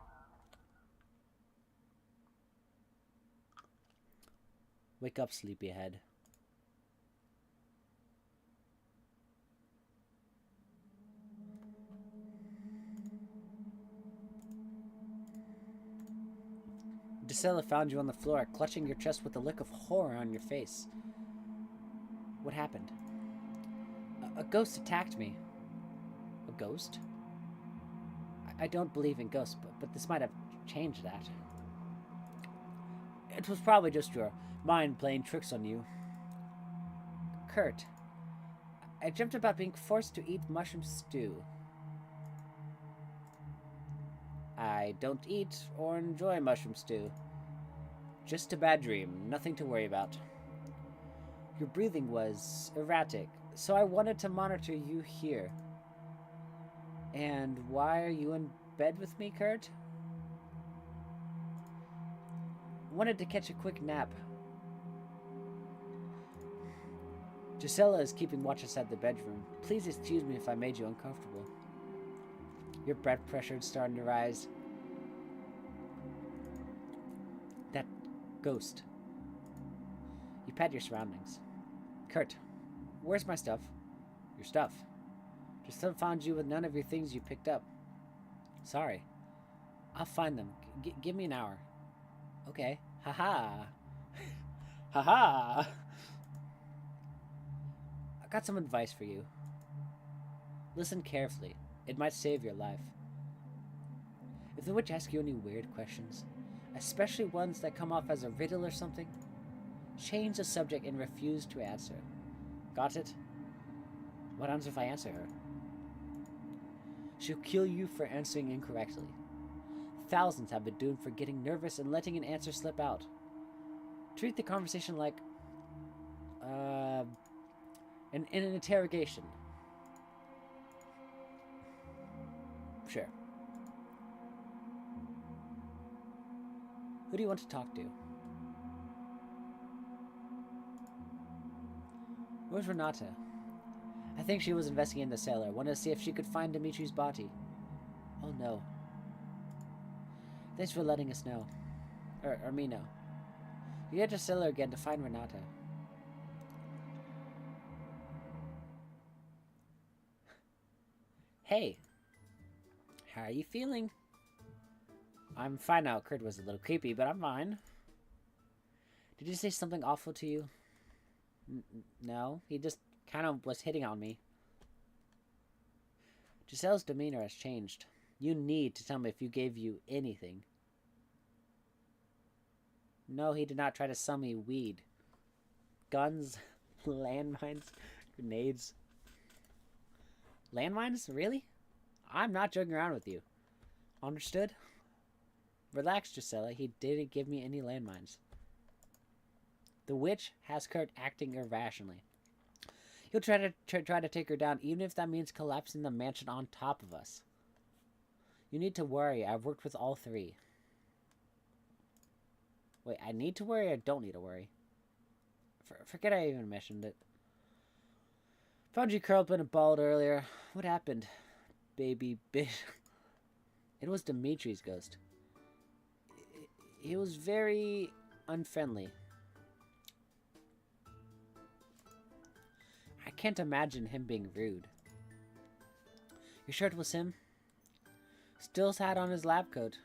Wake up, sleepyhead. Gisela found you on the floor, clutching your chest with a look of horror on your face. What happened? A ghost attacked me. A ghost? I don't believe in ghosts, but this might have changed that. It was probably just your mind playing tricks on you. Kurt, I dreamt about being forced to eat mushroom stew. I don't eat or enjoy mushroom stew. Just a bad dream, nothing to worry about. Your breathing was erratic, so I wanted to monitor you here. And why are you in bed with me, Kurt? Wanted to catch a quick nap. Gisela is keeping watch outside the bedroom. Please excuse me if I made you uncomfortable. Your blood pressure is starting to rise. Ghost. You pat your surroundings. Kurt, where's my stuff? Your stuff. Just found you with none of your things you picked up. Sorry. I'll find them. Give me an hour. Okay. Haha. Haha. I got some advice for you. Listen carefully. It might save your life. If the witch asks you any weird questions, especially ones that come off as a riddle or something, change the subject and refuse to answer. Got it? What happens if I answer her? She'll kill you for answering incorrectly. Thousands have been doomed for getting nervous and letting an answer slip out. Treat the conversation like an interrogation. Sure. Who do you want to talk to? Where's Renata? I think she was investigating the cellar. Wanted to see if she could find Dimitri's body. Oh no. Thanks for letting us know. Or me know. You get to cellar again to find Renata. Hey. How are you feeling? I'm fine now. Kurt was a little creepy, but I'm fine. Did he say something awful to you? No. He just kind of was hitting on me. Giselle's demeanor has changed. You need to tell me if you gave you anything. No, he did not try to sell me weed. Guns, landmines, grenades. Landmines? Really? I'm not joking around with you. Understood? Relax, Gisela. He didn't give me any landmines. The witch has Kurt acting irrationally. He'll try to take her down, even if that means collapsing the mansion on top of us. You need to worry. I've worked with all three. Wait, I need to worry or don't need to worry? Forget I even mentioned it. Found you curled up in a ball earlier. What happened? Baby bitch. It was Dimitri's ghost. He was very unfriendly. I can't imagine him being rude. You're sure it was him? Still had on his lab coat.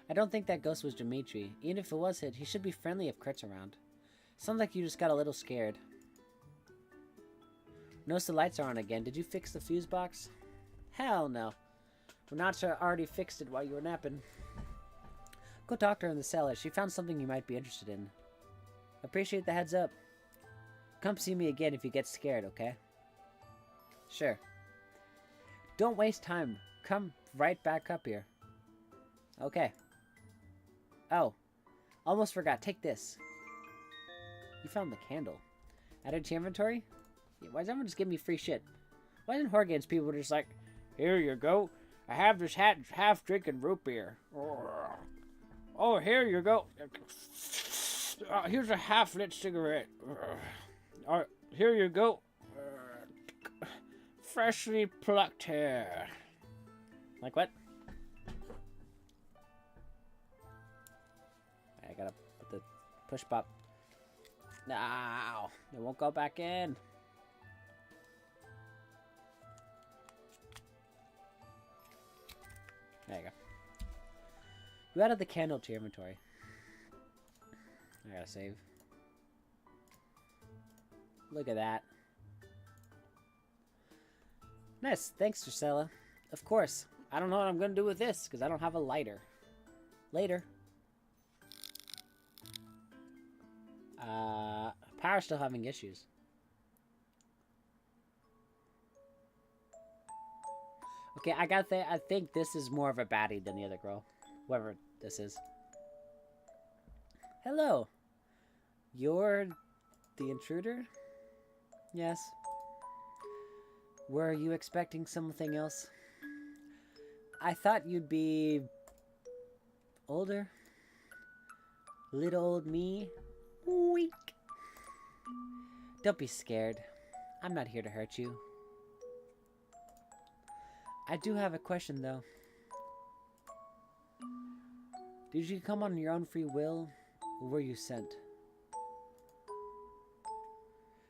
I don't think that ghost was Dimitri. Even if it was him, he should be friendly if Kurt's around. Sounds like you just got a little scared. Notice the lights are on again. Did you fix the fuse box? Hell no. Renata already fixed it while you were napping. Go talk to her in the cellar. She found something you might be interested in. Appreciate the heads up. Come see me again if you get scared, okay? Sure. Don't waste time. Come right back up here. Okay. Oh. Almost forgot. Take this. You found the candle. Added to your inventory? Why does everyone just give me free shit? Why isn't Horgan's people just like, here you go. I have this half-drinking root beer. Oh, here you go. Here's a half-lit cigarette. Here you go. Freshly plucked hair. Like what? I gotta put the push pop. No, it won't go back in. There you go. You added the candle to your inventory. I gotta save. Look at that. Nice. Thanks, Gisela. Of course. I don't know what I'm gonna do with this, because I don't have a lighter. Later. Power's still having issues. Okay, I think this is more of a baddie than the other girl. Whoever this is. Hello. You're the intruder? Yes. Were you expecting something else? I thought you'd be older. Little old me. Weak. Don't be scared. I'm not here to hurt you. I do have a question, though. Did you come on your own free will, or were you sent?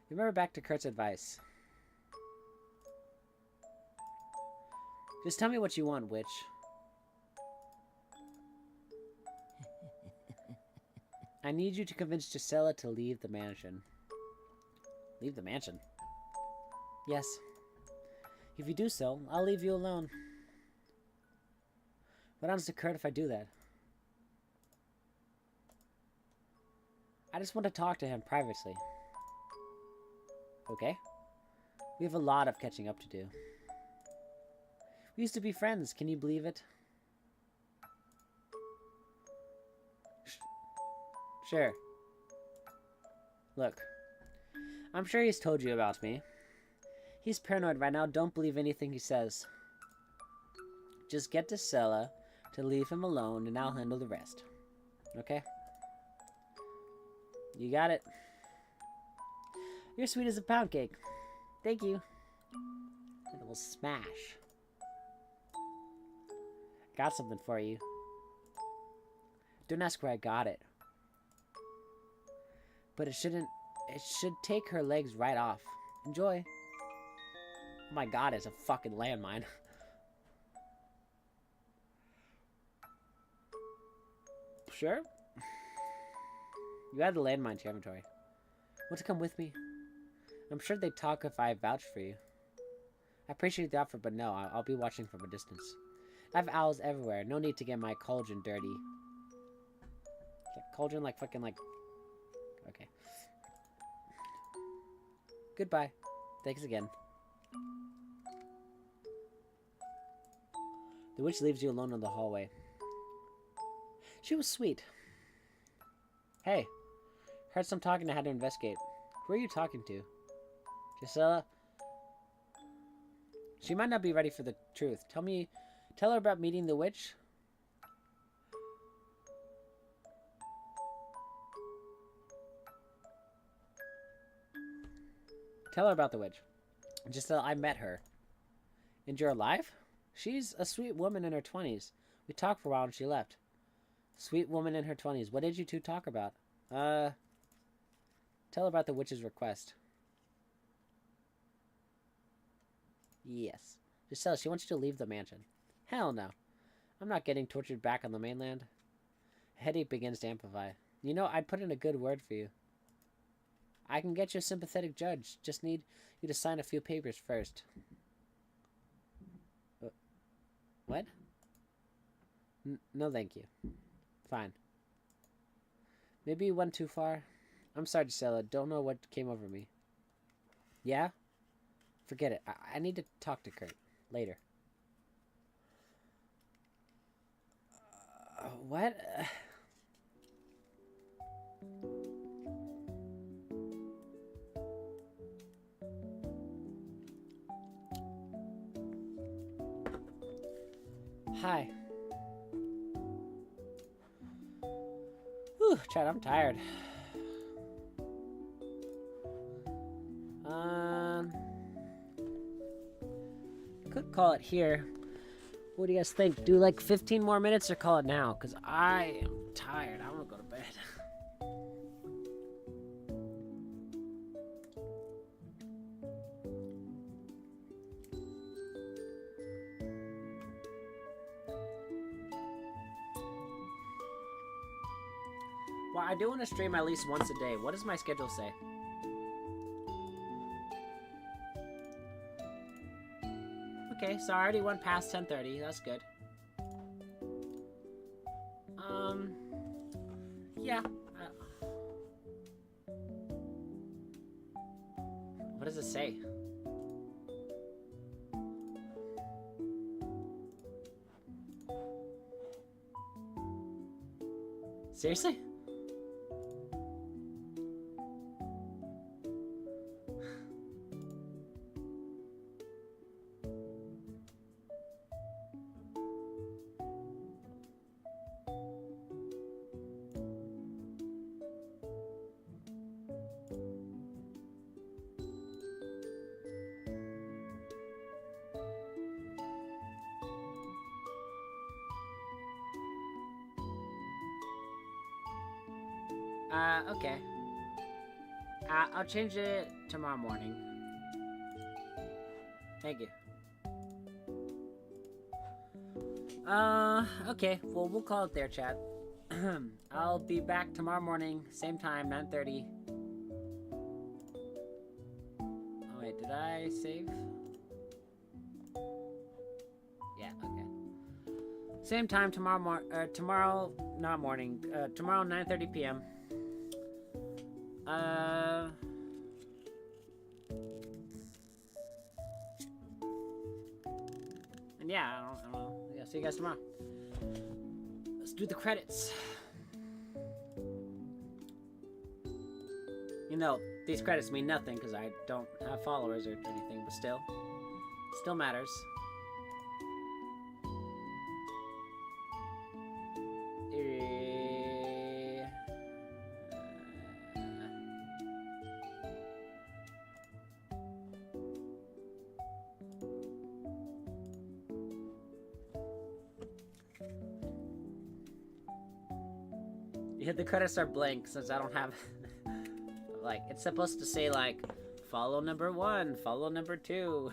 Remember back to Kurt's advice. Just tell me what you want, witch. I need you to convince Gisela to leave the mansion. Leave the mansion? Yes. If you do so, I'll leave you alone. What happens to Kurt if I do that? I just want to talk to him privately. Okay? We have a lot of catching up to do. We used to be friends, can you believe it? Sure. Look, I'm sure he's told you about me. He's paranoid right now, don't believe anything he says. Just get to Stella to leave him alone and I'll handle the rest. Okay? You got it. You're sweet as a pound cake. Thank you. It will smash. Got something for you. Don't ask where I got it. But it should take her legs right off. Enjoy. Oh my god, it's a fucking landmine. Sure? You add the landmine to your inventory. Want to come with me? I'm sure they'd talk if I vouched for you. I appreciate the offer, but no, I'll be watching from a distance. I have owls everywhere. No need to get my cauldron dirty. Like, cauldron, like, fucking, like... Okay. Goodbye. Thanks again. The witch leaves you alone in the hallway. She was sweet. Hey. Heard some talking I had to investigate. Who are you talking to? Gisela? She might not be ready for the truth. Tell her about meeting the witch. Tell her about the witch. Gisela, I met her. And you're alive? She's a sweet woman in her 20s. We talked for a while and she left. Sweet woman in her 20s. What did you two talk about? Tell her about the witch's request. Yes. Gisela, she wants you to leave the mansion. Hell no. I'm not getting tortured back on the mainland. A headache begins to amplify. You know, I'd put in a good word for you. I can get you a sympathetic judge. Just need you to sign a few papers first. What? No, thank you. Fine. Maybe you went too far. I'm sorry, Gisela. Don't know what came over me. Yeah? Forget it. I need to talk to Kurt. Later. What? Hi. Whew, Chad, I'm tired. Could call it here. What do you guys think? Do like 15 more minutes or call it now? Because I am tired. I want to go to bed. Well, I do want to stream at least once a day. What does my schedule say? Okay, so I already went past 10:30. That's good. Yeah. What does it say? Seriously? Okay. I'll change it tomorrow morning. Thank you. Okay. Well, we'll call it there, chat. I'll be back tomorrow morning, same time, 9:30. Oh, wait, did I save? Yeah, okay. Same time tomorrow tomorrow, not morning, tomorrow 9:30 p.m. And yeah, I don't know. Yeah, see you guys tomorrow. Let's do the credits. You know, these credits mean nothing because I don't have followers or anything, but still matters. Yeah, the credits are blank since I don't have like it's supposed to say like follow number 1, follow number 2.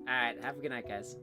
Alright, have a good night, guys.